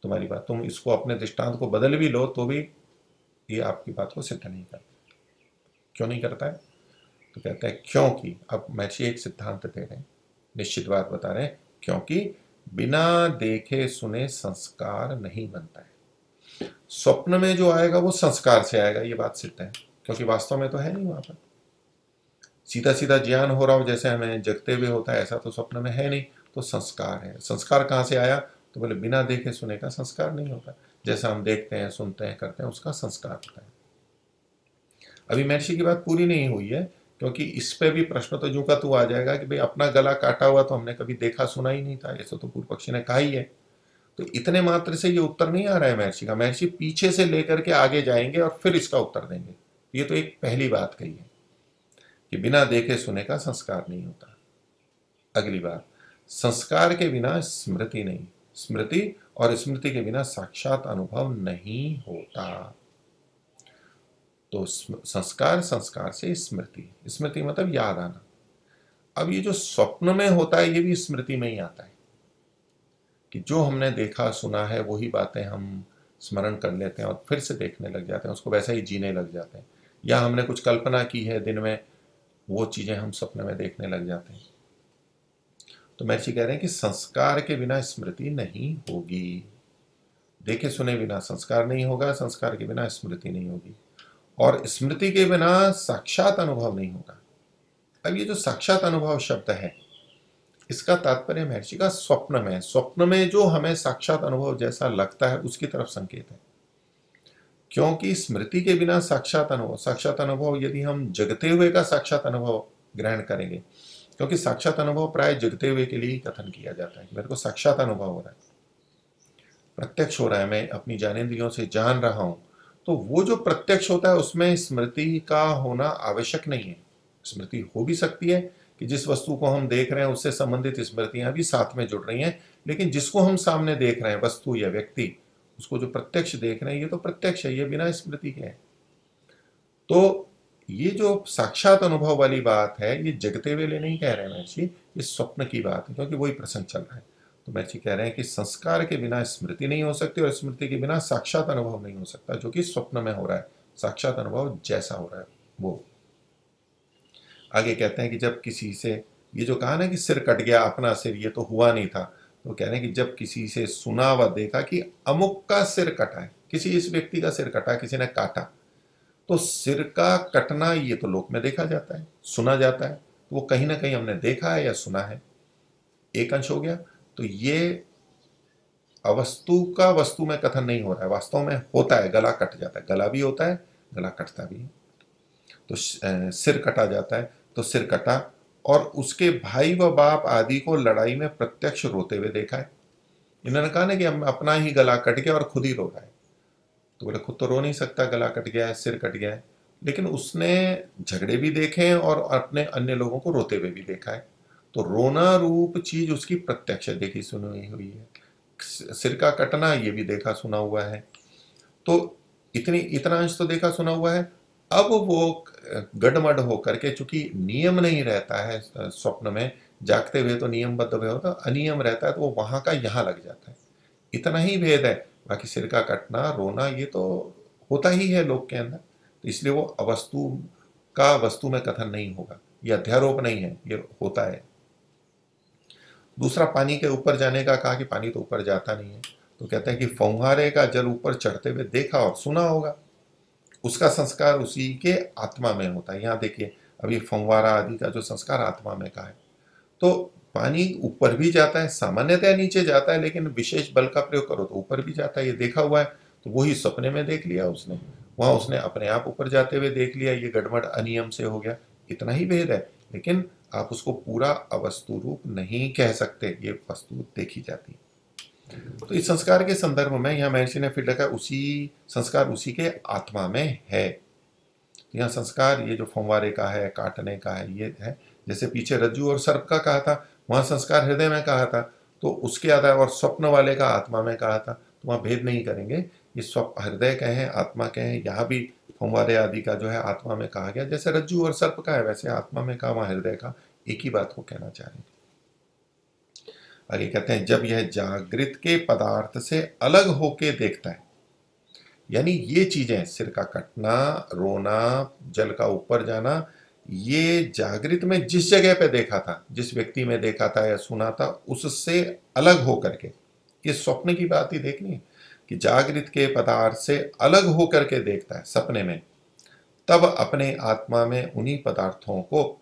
तुम्हारी बात, तुम इसको अपने दृष्टांत को बदल भी लो तो भी ये आपकी बात को सिद्ध नहीं करता। क्यों नहीं करता है? तो कहता है क्योंकि, अब महर्षि एक सिद्धांत दे रहे हैं, निश्चित बात बता रहे हैं, क्योंकि बिना देखे सुने संस्कार नहीं बनता है। स्वप्न में जो आएगा वो संस्कार से आएगा, ये बात सिद्ध है, क्योंकि वास्तव में तो है नहीं वहां पर। सीधा सीधा ज्ञान हो रहा हो जैसे हमें जगते हुए होता है, ऐसा तो स्वप्न में है नहीं। तो संस्कार है। संस्कार कहाँ से आया? तो बोले बिना देखे सुने का संस्कार नहीं होता। जैसा हम देखते हैं, सुनते हैं, करते हैं, उसका संस्कार होता है। अभी महर्षि की बात पूरी नहीं हुई है, क्योंकि इस पे भी प्रश्न तो जू का तू आ जाएगा कि भाई अपना गला काटा हुआ तो हमने कभी देखा सुना ही नहीं था, ऐसा तो पूर्व पक्षी ने कहा ही है। तो इतने मात्र से ये उत्तर नहीं आ रहा है महर्षि का। महर्षि पीछे से लेकर के आगे जाएंगे और फिर इसका उत्तर देंगे। ये तो एक पहली बात कही है कि बिना देखे सुने का संस्कार नहीं होता। अगली बात, संस्कार के बिना स्मृति नहीं, स्मृति और स्मृति के बिना साक्षात अनुभव नहीं होता। तो संस्कार, संस्कार से स्मृति, स्मृति मतलब याद आना। अब ये जो स्वप्न में होता है ये भी स्मृति में ही आता है, कि जो हमने देखा सुना है वही बातें हम स्मरण कर लेते हैं और फिर से देखने लग जाते हैं, उसको वैसा ही जीने लग जाते हैं। या हमने कुछ कल्पना की है दिन में, वो चीजें हम सपने में देखने लग जाते हैं। तो महर्षि कह रहे हैं कि संस्कार के बिना स्मृति नहीं होगी। देखे सुने बिना संस्कार नहीं होगा, संस्कार के बिना स्मृति नहीं होगी, और स्मृति के बिना साक्षात अनुभव नहीं होगा। अब ये जो साक्षात अनुभव शब्द है, इसका तात्पर्य महर्षि का स्वप्न में, स्वप्न में जो हमें साक्षात अनुभव जैसा लगता है उसकी तरफ संकेत है। क्योंकि स्मृति के बिना साक्षात अनुभव यदि हम जगते हुए का साक्षात अनुभव ग्रहण करेंगे, क्योंकि साक्षात अनुभव प्राय जगते हुए के लिए ही कथन किया जाता है। मेरे को साक्षात अनुभव हो रहा है, प्रत्यक्ष हो रहा है, मैं अपनी ज्ञानेंद्रियों से जान रहा हूं, तो वो जो प्रत्यक्ष होता है उसमें स्मृति का होना आवश्यक नहीं है। स्मृति हो भी सकती है कि जिस वस्तु को हम देख रहे हैं उससे संबंधित स्मृतियां भी साथ में जुड़ रही हैं, लेकिन जिसको हम सामने देख रहे हैं, वस्तु या व्यक्ति, उसको जो प्रत्यक्ष देख रहे हैं, ये तो प्रत्यक्ष है, ये बिना स्मृति के है। तो ये जो साक्षात अनुभव वाली बात है, ये जगते हुए नहीं कह रहे हैं महर्षि, ये स्वप्न की बात है, क्योंकि वही प्रसंग चल रहा है। तो महर्षि कह रहे हैं कि संस्कार के बिना स्मृति नहीं हो सकती और स्मृति के बिना साक्षात अनुभव नहीं हो सकता, जो कि स्वप्न में हो रहा है, साक्षात अनुभव जैसा हो रहा है वो। आगे कहते हैं कि जब किसी से, ये जो कहा ना कि सिर कट गया, अपना सिर, ये तो हुआ नहीं था, तो कह रहे हैं कि जब किसी से सुना व देखा कि अमुक का सिर कटा है, किसी इस व्यक्ति का सिर कटा, किसी ने काटा, तो सिर का कटना ये तो लोक में देखा जाता है, सुना जाता है, तो वो कहीं ना कहीं हमने देखा है या सुना है, एक अंश हो गया। तो ये अवस्तु का वस्तु में कथन नहीं हो रहा है, वास्तव में होता है, गला कट जाता है, गला भी होता है, गला कटता भी है। तो सिर कटा जाता है, तो सिर कटा, और उसके भाई व बाप आदि को लड़ाई में प्रत्यक्ष रोते हुए देखा है। इन्होंने कहा ना कि हम अपना ही गला कट गया और खुद ही रो रहा है, तो बोले खुद तो रो नहीं सकता, गला कट गया है, सिर कट गया है, लेकिन उसने झगड़े भी देखे हैं और अपने अन्य लोगों को रोते हुए भी देखा है। तो रोना रूप चीज उसकी प्रत्यक्ष देखी सुनी हुई है। सिर का कटना ये भी देखा सुना हुआ है। तो इतना अंश तो देखा सुना हुआ है। अब वो गड़मड़ होकर के, चूंकि नियम नहीं रहता है स्वप्न में, जागते हुए तो नियमबद्ध हुए होता, अनियम रहता है, तो वो वहां का यहां लग जाता है। इतना ही भेद है। बाकी सिर का कटना, रोना, ये तो होता ही है लोक के अंदर, तो इसलिए वो अवस्तु का वस्तु में कथन नहीं होगा, ये अध्यारोप नहीं है, ये होता है। दूसरा, पानी के ऊपर जाने का कहा कि पानी तो ऊपर जाता नहीं है, तो कहते हैं कि फौहारे का जल ऊपर चढ़ते हुए देखा और सुना होगा, उसका संस्कार उसी के आत्मा में होता है। यहाँ देखिए, अभी फंवारा आदि का जो संस्कार आत्मा में का है, तो पानी ऊपर भी जाता है, सामान्यतः नीचे जाता है, लेकिन विशेष बल का प्रयोग करो तो ऊपर भी जाता है, ये देखा हुआ है। तो वही सपने में देख लिया उसने, वहां उसने अपने आप ऊपर जाते हुए देख लिया, ये गड़बड़ अनियम से हो गया। इतना ही भेद है, लेकिन आप उसको पूरा अवस्तु रूप नहीं कह सकते, ये वस्तु देखी जाती है। तो इस संस्कार के संदर्भ में यहाँ महर्षि ने फिर लिखा, उसी संस्कार उसी के आत्मा में है। तो यहाँ संस्कार ये जो फंवारे का है, काटने का है, ये है। जैसे पीछे रज्जु और सर्प का कहा था, वहां संस्कार हृदय में कहा था, तो उसके आधार, और स्वप्न वाले का आत्मा में कहा था, तो वहां भेद नहीं करेंगे। ये स्वप्न हृदय कहे, आत्मा कहे, यहाँ भी फंवारे आदि का जो है आत्मा में कहा गया, जैसे रज्जु और सर्प का है वैसे आत्मा में कहा, वहां हृदय का, एक ही बात को कहना चाह रहे हैं। आगे कहते हैं, जब यह जागृत के पदार्थ से अलग होके देखता है, यानी ये चीजें, सिर का कटना, रोना, जल का ऊपर जाना, ये जागृत में जिस जगह पे देखा था, जिस व्यक्ति में देखा था या सुना था, उससे अलग होकर के, ये स्वप्न की बात ही देखनी है कि जागृत के पदार्थ से अलग होकर के देखता है सपने में, तब अपने आत्मा में उन्हीं पदार्थों को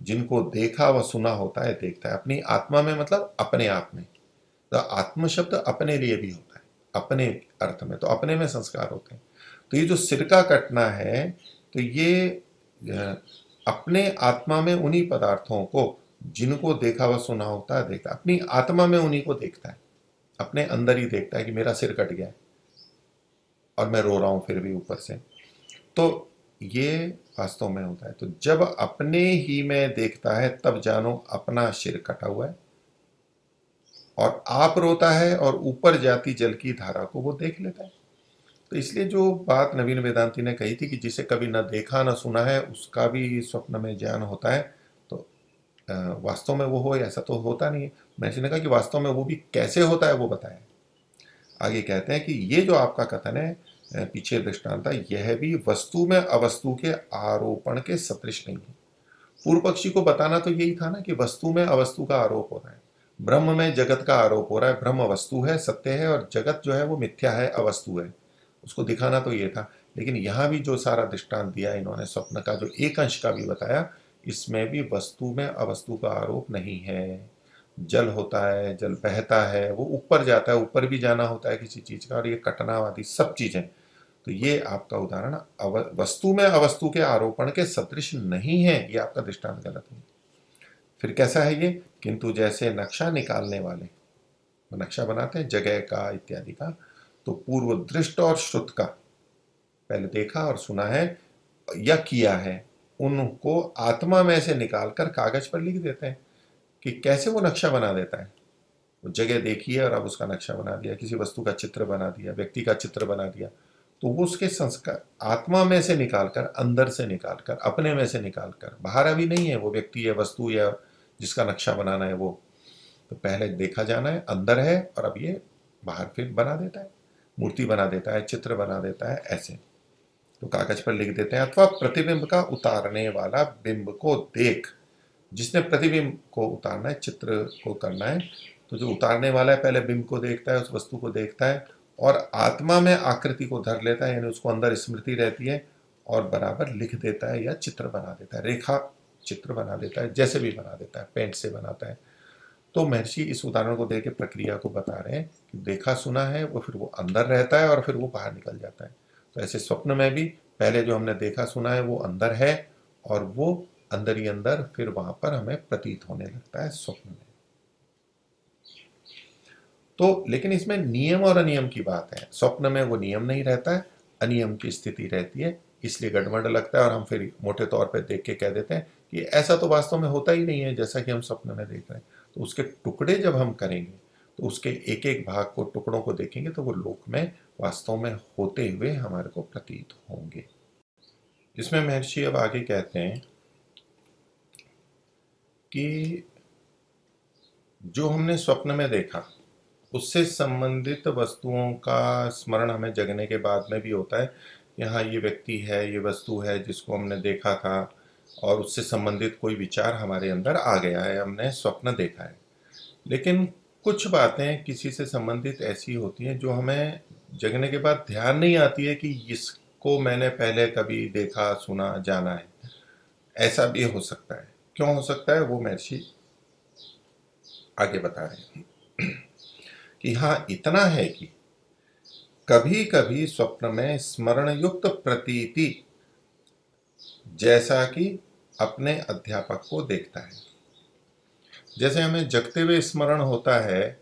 जिनको देखा व सुना होता है देखता है। अपनी आत्मा में मतलब अपने आप में, तो आत्म शब्द अपने लिए भी होता है, अपने अर्थ में, तो अपने में संस्कार होते हैं। तो ये जो सिर का कटना है, तो ये अपने आत्मा में उन्हीं पदार्थों को जिनको देखा व सुना होता है देखता है, अपनी आत्मा में उन्हीं को देखता है, अपने अंदर ही देखता है कि मेरा सिर कट गया है और मैं रो रहा हूं फिर भी ऊपर से। तो ये वास्तव में होता है। तो जब अपने ही में देखता है, तब जानो अपना सिर कटा हुआ है, और आप रोता है और ऊपर जाती जल की धारा को वो देख लेता है। तो इसलिए जो बात नवीन वेदांती ने कही थी कि जिसे कभी न देखा न सुना है, उसका भी स्वप्न में ज्ञान होता है, तो वास्तव में वो हो, ऐसा तो होता नहीं है। महर्षि ने कहा कि वास्तव में वो भी कैसे होता है वो बताया। आगे कहते हैं कि ये जो आपका कथन है, पीछे दृष्टांत, यह भी वस्तु में अवस्तु के आरोपण के सदृश नहीं है। पूर्व पक्षी को बताना तो यही था ना कि वस्तु में अवस्तु का आरोप हो रहा है, ब्रह्म में जगत का आरोप हो रहा है, ब्रह्म वस्तु है, सत्य है, और जगत जो है वो मिथ्या है, अवस्तु है, उसको दिखाना तो ये था। लेकिन यहां भी जो सारा दृष्टांत दिया इन्होंने, स्वप्न का जो एक अंश का भी बताया, इसमें भी वस्तु में अवस्तु का आरोप नहीं है। जल होता है, जल बहता है, वो ऊपर जाता है, ऊपर भी जाना होता है किसी चीज का, और ये कटना आदि सब चीजें, तो ये आपका उदाहरण वस्तु में अवस्तु के आरोपण के सदृश नहीं है, ये आपका दृष्टांत गलत है। फिर कैसा है ये, किंतु जैसे नक्शा निकालने वाले नक्शा बनाते हैं जगह का इत्यादि का, तो पूर्व दृष्ट और श्रुत का, पहले देखा और सुना है या किया है, उनको आत्मा में से निकालकर कागज पर लिख देते हैं। कि कैसे वो नक्शा बना देता है, वो जगह देखी है और अब उसका नक्शा बना दिया, किसी वस्तु का चित्र बना दिया, व्यक्ति का चित्र बना दिया, तो वो उसके संस्कार आत्मा में से निकालकर, अंदर से निकालकर, अपने में से निकालकर, बाहर अभी नहीं है वो व्यक्ति या वस्तु या जिसका नक्शा बनाना है वो, तो पहले देखा जाना है, अंदर है, और अब ये बाहर फिर बना देता है, मूर्ति बना देता है, चित्र बना देता है, ऐसे तो कागज पर लिख देते हैं। अथवा प्रतिबिंब का उतारने वाला बिंब को देख, जिसने प्रतिबिंब को उतारना है, चित्र को करना है, तो जो उतारने वाला है पहले बिंब को देखता है, उस वस्तु को देखता है और आत्मा में आकृति को धर लेता है, यानी उसको अंदर स्मृति रहती है और बराबर लिख देता है या चित्र बना देता है, रेखा चित्र बना देता है, जैसे भी बना देता है, पेंट से बनाता है। तो महर्षि इस उदाहरण को देके प्रक्रिया को बता रहे हैं कि देखा सुना है वो फिर वो अंदर रहता है और फिर वो बाहर निकल जाता है। तो ऐसे स्वप्न में भी पहले जो हमने देखा सुना है वो अंदर है और वो अंदर ही अंदर फिर वहां पर हमें प्रतीत होने लगता है स्वप्न में। तो लेकिन इसमें नियम और अनियम की बात है। स्वप्न में वो नियम नहीं रहता है, अनियम की स्थिति रहती है, इसलिए गड़बड़ लगता है और हम फिर मोटे तौर पे देख के कह देते हैं कि ऐसा तो वास्तव में होता ही नहीं है जैसा कि हम स्वप्न में देख रहे हैं। तो उसके टुकड़े जब हम करेंगे तो उसके एक एक भाग को, टुकड़ों को देखेंगे तो वो लोक में वास्तव में होते हुए हमारे को प्रतीत होंगे। इसमें महर्षि अब आगे कहते हैं कि जो हमने स्वप्न में देखा उससे संबंधित वस्तुओं का स्मरण हमें जगने के बाद में भी होता है कि हाँ ये व्यक्ति है, ये वस्तु है जिसको हमने देखा था और उससे संबंधित कोई विचार हमारे अंदर आ गया है, हमने स्वप्न देखा है। लेकिन कुछ बातें किसी से संबंधित ऐसी होती हैं जो हमें जगने के बाद ध्यान नहीं आती है कि इसको मैंने पहले कभी देखा, सुना, जाना है। ऐसा भी हो सकता है। क्यों हो सकता है वो महर्षि आगे बता रहे हैं कि हाँ इतना है कि कभी कभी स्वप्न में स्मरण युक्त प्रतीति जैसा कि अपने अध्यापक को देखता है। जैसे हमें जगते हुए स्मरण होता है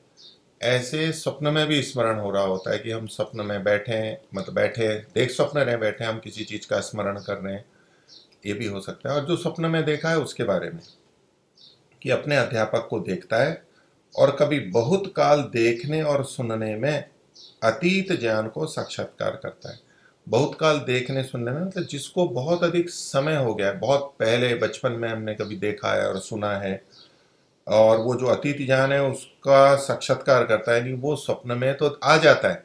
ऐसे स्वप्न में भी स्मरण हो रहा होता है कि हम स्वप्न में बैठे, मतलब बैठे देख स्वप्न रहे, बैठे हम किसी चीज का स्मरण कर रहे हैं, ये भी हो सकता है। और जो स्वप्न में देखा है उसके बारे में कि अपने अध्यापक को देखता है और कभी बहुत काल देखने और सुनने में अतीत ज्ञान को साक्षात्कार करता है। बहुत काल देखने सुनने में मतलब जिसको बहुत अधिक समय हो गया है, बहुत पहले बचपन में हमने कभी देखा है और सुना है, और वो जो अतीत ज्ञान है उसका साक्षात्कार करता है कि वो स्वप्न में तो आ जाता है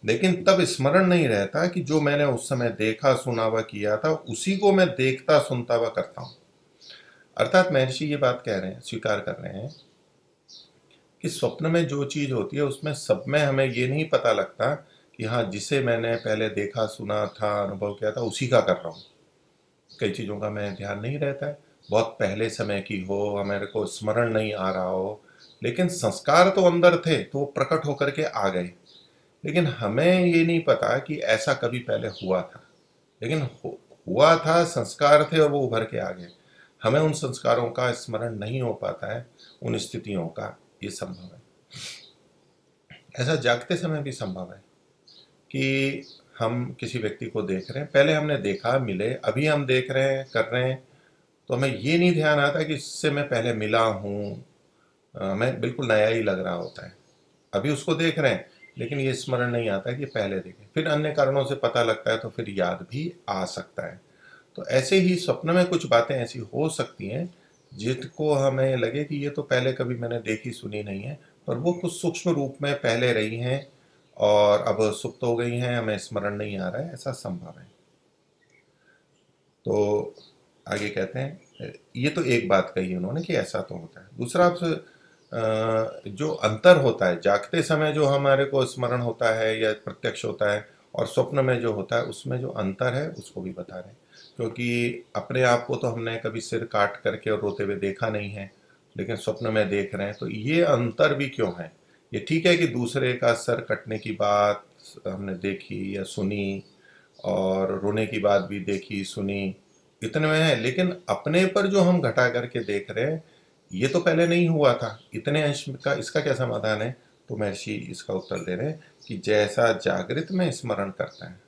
लेकिन तब स्मरण नहीं रहता कि जो मैंने उस समय देखा सुना हुआ किया था उसी को मैं देखता सुनता हुआ करता हूं। अर्थात महर्षि ये बात कह रहे हैं, स्वीकार कर रहे हैं कि स्वप्न में जो चीज होती है उसमें सब में हमें ये नहीं पता लगता कि हाँ जिसे मैंने पहले देखा सुना था, अनुभव किया था उसी का कर रहा हूँ। कई चीज़ों का मैं ध्यान नहीं रहता है, बहुत पहले समय की हो, हमारे को स्मरण नहीं आ रहा हो, लेकिन संस्कार तो अंदर थे तो वो प्रकट होकर के आ गए। लेकिन हमें ये नहीं पता कि ऐसा कभी पहले हुआ था, लेकिन हुआ था, संस्कार थे और वो उभर के आ गए। हमें उन संस्कारों का स्मरण नहीं हो पाता है, उन स्थितियों का, ये संभव है। ऐसा जागते समय भी संभव है कि हम किसी व्यक्ति को देख रहे हैं, पहले हमने देखा, मिले, अभी हम देख रहे हैं, कर रहे हैं, तो हमें ये नहीं ध्यान आता कि इससे मैं पहले मिला हूँ, हमें बिल्कुल नया ही लग रहा होता है। अभी उसको देख रहे हैं लेकिन ये स्मरण नहीं आता कि पहले देखे, फिर अन्य कारणों से पता लगता है तो फिर याद भी आ सकता है। तो ऐसे ही स्वप्न में कुछ बातें ऐसी हो सकती हैं जिनको हमें लगे कि ये तो पहले कभी मैंने देखी सुनी नहीं है, पर वो कुछ सूक्ष्म रूप में पहले रही हैं और अब सुप्त हो गई हैं, हमें स्मरण नहीं आ रहा है, ऐसा संभव है। तो आगे कहते हैं, ये तो एक बात कही उन्होंने कि ऐसा तो होता है। दूसरा जो अंतर होता है जागते समय जो हमारे को स्मरण होता है या प्रत्यक्ष होता है और स्वप्न में जो होता है उसमें जो अंतर है उसको भी बता रहे हैं। क्योंकि अपने आप को तो हमने कभी सिर काट करके और रोते हुए देखा नहीं है, लेकिन स्वप्न में देख रहे हैं, तो ये अंतर भी क्यों है। ये ठीक है कि दूसरे का सर कटने की बात हमने देखी या सुनी और रोने की बात भी देखी सुनी, इतने में है, लेकिन अपने पर जो हम घटा करके देख रहे हैं ये तो पहले नहीं हुआ था, इतने अंश का इसका क्या समाधान है। तो महर्षि इसका उत्तर दे रहे हैं कि जैसा जागृत में स्मरण करता है,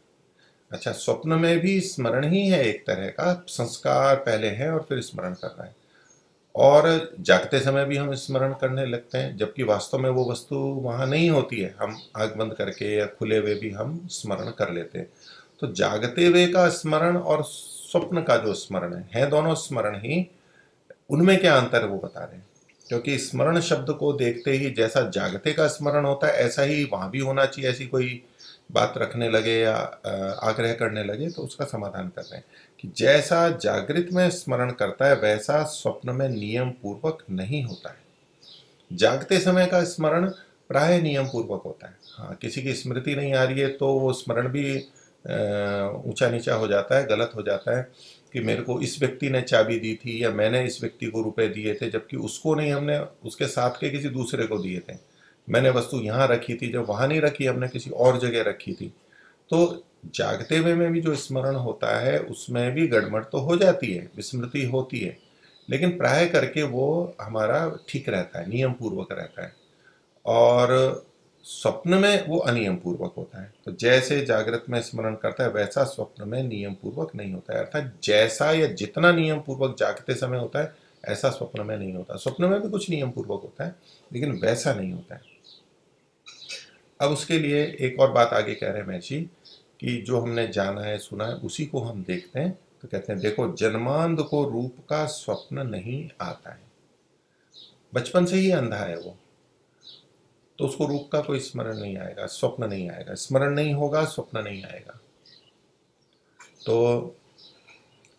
अच्छा स्वप्न में भी स्मरण ही है, एक तरह का संस्कार पहले है और फिर स्मरण कर रहा है, और जागते समय भी हम स्मरण करने लगते हैं जबकि वास्तव में वो वस्तु वहां नहीं होती है, हम आंख बंद करके या खुले हुए भी हम स्मरण कर लेते हैं। तो जागते हुए का स्मरण और स्वप्न का जो स्मरण है दोनों स्मरण ही, उनमें क्या अंतर है वो बता रहे हैं। क्योंकि स्मरण शब्द को देखते ही जैसा जागते का स्मरण होता है ऐसा ही वहां भी होना चाहिए, ऐसी कोई बात रखने लगे या आग्रह करने लगे तो उसका समाधान कर रहे हैं कि जैसा जागृत में स्मरण करता है वैसा स्वप्न में नियम पूर्वक नहीं होता है। जागते समय का स्मरण प्राय नियम पूर्वक होता है। हाँ, किसी की स्मृति नहीं आ रही है तो वो स्मरण भी ऊंचा नीचा हो जाता है, गलत हो जाता है कि मेरे को इस व्यक्ति ने चाबी दी थी या मैंने इस व्यक्ति को रुपए दिए थे, जबकि उसको नहीं, हमने उसके साथ के किसी दूसरे को दिए थे। मैंने वस्तु यहाँ रखी थी, जब वहाँ नहीं रखी, हमने किसी और जगह रखी थी। तो जागते हुए में भी जो स्मरण होता है उसमें भी गड़बड़ तो हो जाती है, विस्मृति होती है, लेकिन प्राय करके वो हमारा ठीक रहता है, नियम पूर्वक रहता है। और स्वप्न में वो अनियम पूर्वक होता है। तो जैसे जागृत में स्मरण करता है वैसा स्वप्न में नियम पूर्वक नहीं होता है, अर्थात जैसा या जितना नियम पूर्वक जागते समय होता है ऐसा स्वप्न में नहीं होता। स्वप्न में भी कुछ नियम पूर्वक होता है लेकिन वैसा नहीं होता है। अब उसके लिए एक और बात आगे कह रहे हैं महर्षि कि जो हमने जाना है सुना है उसी को हम देखते हैं। तो कहते हैं देखो, जन्मांध को रूप का स्वप्न नहीं आता है। बचपन से ही अंधा है वो, तो उसको रूप का कोई स्मरण नहीं आएगा, स्वप्न नहीं आएगा, स्मरण नहीं होगा, स्वप्न नहीं आएगा। तो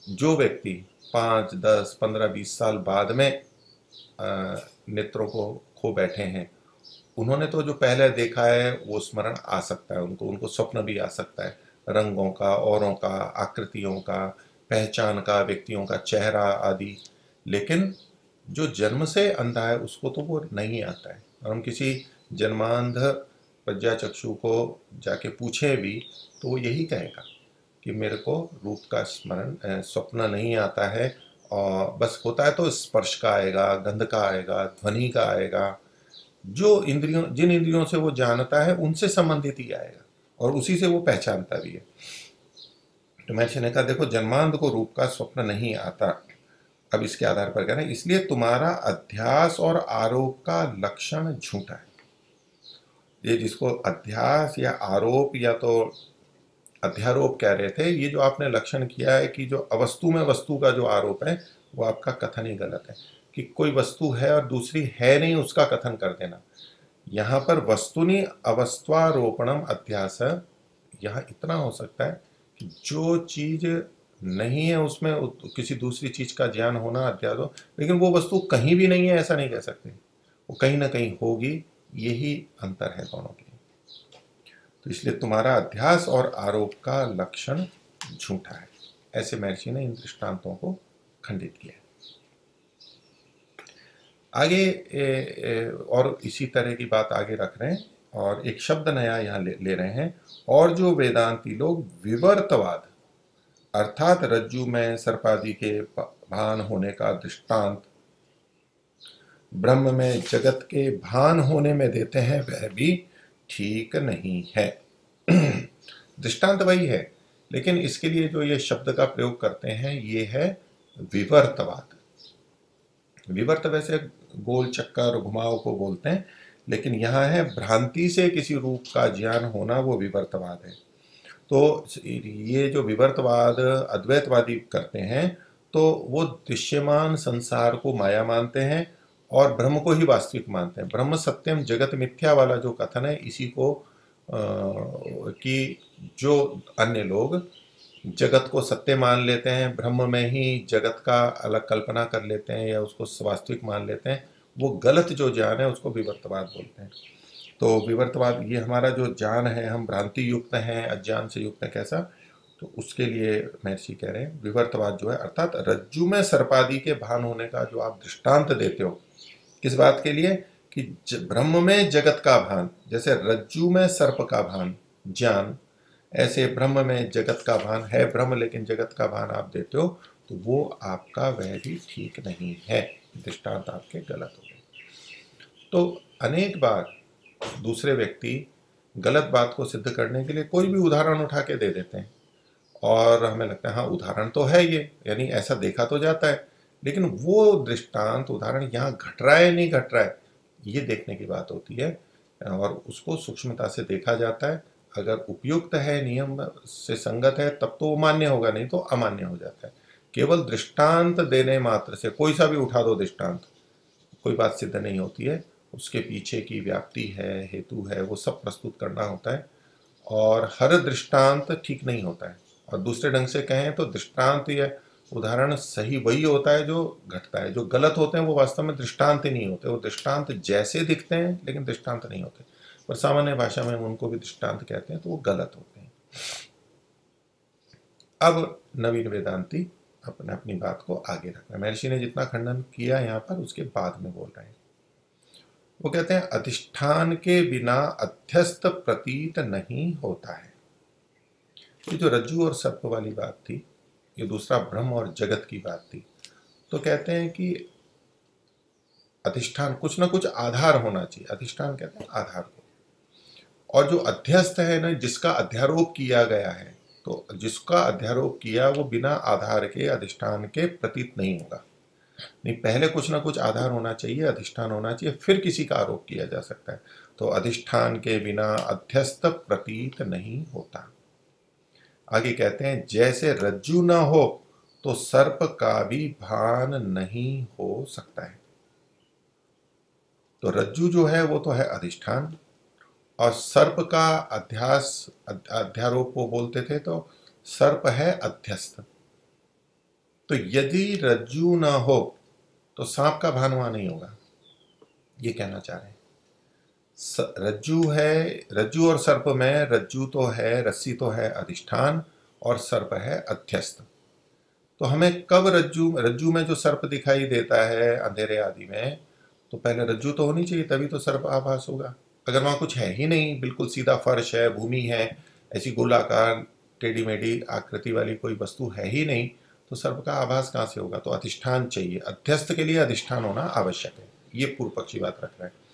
जो व्यक्ति 5, 10, 15, 20 साल बाद में नेत्रों को खो बैठे हैं, उन्होंने तो जो पहले देखा है वो स्मरण आ सकता है उनको, उनको स्वप्न भी आ सकता है, रंगों का, औरों का, आकृतियों का, पहचान का, व्यक्तियों का चेहरा आदि। लेकिन जो जन्म से अंधा है उसको तो वो नहीं आता है। और हम किसी जन्मांध प्रज्ञाचक्षु को जाके पूछे भी तो वो यही कहेगा कि मेरे को रूप का स्मरण स्वप्न नहीं आता है, और बस होता है तो स्पर्श का आएगा, गंध का आएगा, ध्वनि का आएगा, जो इंद्रियों, जिन इंद्रियों से वो जानता है उनसे संबंधित ही आएगा और उसी से वो पहचानता भी है। तो महर्षि ने कहा देखो, जन्मांध को रूप का स्वप्न नहीं आता। अब इसके आधार पर कह रहे हैं इसलिए तुम्हारा अध्यास और आरोप का लक्षण झूठा है। ये जिसको अध्यास या आरोप या तो अध्यारोप कह रहे थे, ये जो आपने लक्षण किया है कि जो अवस्तु में वस्तु का जो आरोप है वो आपका कथन ही गलत है कि कोई वस्तु है और दूसरी है नहीं, उसका कथन कर देना। यहाँ पर वस्तुनि अवस्त्वारोपणम अध्यास, यहाँ इतना हो सकता है कि जो चीज नहीं है उसमें किसी दूसरी चीज का ज्ञान होना अध्यास हो, लेकिन वो वस्तु कहीं भी नहीं है ऐसा नहीं कह सकते, वो कहीं ना कहीं होगी। यही अंतर है दोनों के। तो इसलिए तुम्हारा अध्यास और आरोप का लक्षण झूठा है। ऐसे महर्षि ने इन दृष्टांतों को खंडित किया। आगे और इसी तरह की बात आगे रख रहे हैं और एक शब्द नया यहाँ ले रहे हैं। और जो वेदांती लोग विवर्तवाद अर्थात रज्जु में सर्पादि के भान होने का दृष्टांत ब्रह्म में जगत के भान होने में देते हैं वह भी ठीक नहीं है। दृष्टांत वही है, लेकिन इसके लिए जो ये शब्द का प्रयोग करते हैं ये है विवर्तवाद। विवर्त वैसे गोल चक्कर घुमाव को बोलते हैं, लेकिन यहाँ है भ्रांति से किसी रूप का ज्ञान होना, वो विवर्तवाद है। तो ये जो विवर्तवाद अद्वैतवादी करते हैं तो वो दृश्यमान संसार को माया मानते हैं और ब्रह्म को ही वास्तविक मानते हैं। ब्रह्म सत्यम जगत मिथ्या वाला जो कथन है इसी को कि जो अन्य लोग जगत को सत्य मान लेते हैं, ब्रह्म में ही जगत का अलग कल्पना कर लेते हैं या उसको वास्तविक मान लेते हैं, वो गलत जो ज्ञान है उसको विवर्तवाद बोलते हैं। तो विवर्तवाद ये हमारा जो ज्ञान है, हम भ्रांति युक्त हैं, अज्ञान से युक्त हैं, कैसा, तो उसके लिए महर्षि कह रहे हैं विवर्तवाद जो है अर्थात रज्जु में सर्पादि के भान होने का जो आप दृष्टांत देते हो, किस बात के लिए कि ब्रह्म में जगत का भान, जैसे रज्जु में सर्प का भान ज्ञान, ऐसे ब्रह्म में जगत का भान है ब्रह्म लेकिन जगत का भान आप देते हो, तो वो आपका वह भी ठीक नहीं है, दृष्टांत आपके गलत हो गए। तो अनेक बार दूसरे व्यक्ति गलत बात को सिद्ध करने के लिए कोई भी उदाहरण उठा के दे देते हैं और हमें लगता है हाँ उदाहरण तो है ये, यानी ऐसा देखा तो जाता है, लेकिन वो दृष्टांत उदाहरण यहाँ घट रहा है नहीं घट रहा है ये देखने की बात होती है और उसको सूक्ष्मता से देखा जाता है। अगर उपयुक्त है, नियम से संगत है, तब तो वो मान्य होगा, नहीं तो अमान्य हो जाता है। केवल दृष्टांत देने मात्र से, कोई सा भी उठा दो दृष्टांत, कोई बात सिद्ध नहीं होती है, उसके पीछे की व्याप्ति है, हेतु है, वो सब प्रस्तुत करना होता है। और हर दृष्टांत ठीक नहीं होता है। और दूसरे ढंग से कहें तो दृष्टांत या उदाहरण सही वही होता है जो घटता है, जो गलत होते हैं वो वास्तव में दृष्टांत ही नहीं होते, वो दृष्टांत जैसे दिखते हैं लेकिन दृष्टांत नहीं होते, पर सामान्य भाषा में हम उनको भी दृष्टांत कहते हैं, तो वो गलत होते हैं। अब नवीन वेदांती अपने अपनी बात को आगे रख रहे हैं। महर्षि ने जितना खंडन किया यहाँ पर उसके बाद में बोल रहे हैं। वो कहते हैं अधिष्ठान के बिना अध्यस्त प्रतीत नहीं होता है। ये जो रज्जु और सर्प वाली बात थी, ये दूसरा ब्रह्म और जगत की बात थी। तो कहते हैं कि अधिष्ठान कुछ ना कुछ आधार होना चाहिए, अधिष्ठान कहते हैं आधार को, और जो अध्यस्त है ना, जिसका अध्यारोप किया गया है, तो जिसका अध्यारोप किया वो बिना आधार के अधिष्ठान के प्रतीत नहीं होगा। नहीं, पहले कुछ ना कुछ आधार होना चाहिए, अधिष्ठान होना चाहिए, फिर किसी का आरोप किया जा सकता है। तो अधिष्ठान के बिना अध्यस्त प्रतीत नहीं होता। आगे कहते हैं जैसे रज्जु न हो तो सर्प का भी भान नहीं हो सकता है। तो रज्जु जो है वो तो है अधिष्ठान, और सर्प का अध्यारोप वो बोलते थे, तो सर्प है अध्यस्त। तो यदि रज्जु न हो तो सांप का भान वहां नहीं होगा, ये कहना चाह रहे हैं। रज्जु है, रज्जु और सर्प में रज्जु तो है, रस्सी तो है अधिष्ठान, और सर्प है अध्यस्त। तो हमें कब रज्जु में जो सर्प दिखाई देता है अंधेरे आदि में, तो पहले रज्जु तो होनी चाहिए, तभी तो सर्प आभास होगा। अगर वहां कुछ है ही नहीं, बिल्कुल सीधा फर्श है, भूमि है, ऐसी गोलाकार टेढ़ी मेढ़ी आकृति वाली कोई वस्तु है ही नहीं, तो सर्प का आभास कहां से होगा। तो अधिष्ठान चाहिए, अध्यस्त के लिए अधिष्ठान होना आवश्यक है। ये पूर्व पक्षी बात रख रहा है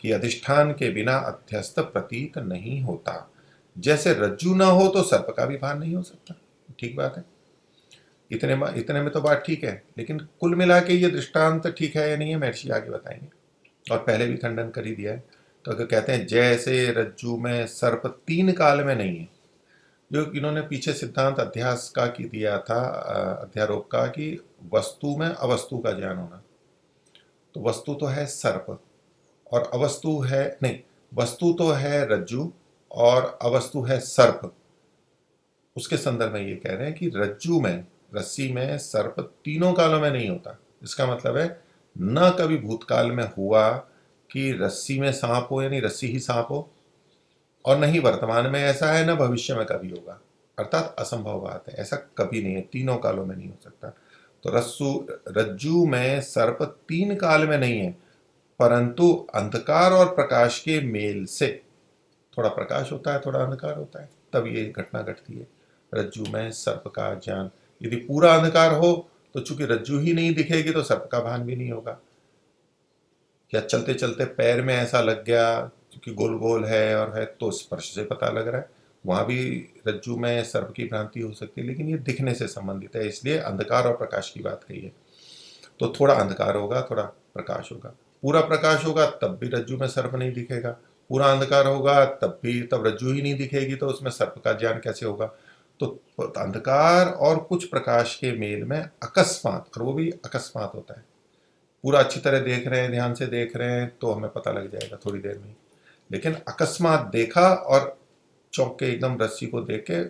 कि अधिष्ठान के बिना अध्यस्त प्रतीत नहीं होता। जैसे रज्जु ना हो तो सर्प का भी भान नहीं हो सकता। ठीक बात है, इतने में तो बात ठीक है, लेकिन कुल मिला के ये दृष्टांत ठीक है या नहीं है, महर्षि आगे बताएंगे, और पहले भी खंडन कर ही दिया है। तो अगर कहते हैं जैसे रज्जु में सर्प तीन काल में नहीं है, जो इन्होंने पीछे सिद्धांत अध्यास का की दिया था, अध्यारोप का, कि वस्तु में अवस्तु का ज्ञान होना। तो वस्तु तो है सर्प और अवस्तु है नहीं, वस्तु तो है रज्जु और अवस्तु है सर्प। उसके संदर्भ में ये कह रहे हैं कि रज्जु में, रस्सी में सर्प तीनों कालों में नहीं होता। इसका मतलब है न कभी भूतकाल में हुआ कि रस्सी में सांप हो, यानी रस्सी ही सांप हो, और नहीं वर्तमान में ऐसा है, न भविष्य में कभी होगा। अर्थात असंभव बात है, ऐसा कभी नहीं है, तीनों कालों में नहीं हो सकता। तो रज्जु में सर्प तीन काल में नहीं है, परंतु अंधकार और प्रकाश के मेल से, थोड़ा प्रकाश होता है थोड़ा अंधकार होता है, तब ये घटना घटती है। रज्जु में सर्प का ज्ञान, यदि पूरा अंधकार हो तो चूंकि रज्जु ही नहीं दिखेगी तो सर्प का भान भी नहीं होगा। या चलते चलते पैर में ऐसा लग गया, क्योंकि गोल गोल है और है, तो स्पर्श से पता लग रहा है, वहां भी रज्जु में सर्प की भ्रांति हो सकती है, लेकिन ये दिखने से संबंधित है, इसलिए अंधकार और प्रकाश की बात कही है। तो थोड़ा अंधकार होगा थोड़ा प्रकाश होगा, पूरा प्रकाश होगा तब भी रज्जु में सर्प नहीं दिखेगा, पूरा अंधकार होगा तब रज्जु ही नहीं दिखेगी, तो उसमें सर्प का ज्ञान कैसे होगा। तो अंधकार और कुछ प्रकाश के मेल में अकस्मात, और वो भी अकस्मात होता है, पूरा अच्छी तरह देख रहे हैं, ध्यान से देख रहे हैं तो हमें पता लग जाएगा थोड़ी देर में, लेकिन अकस्मात देखा और चौंक के एकदम रस्सी को देख के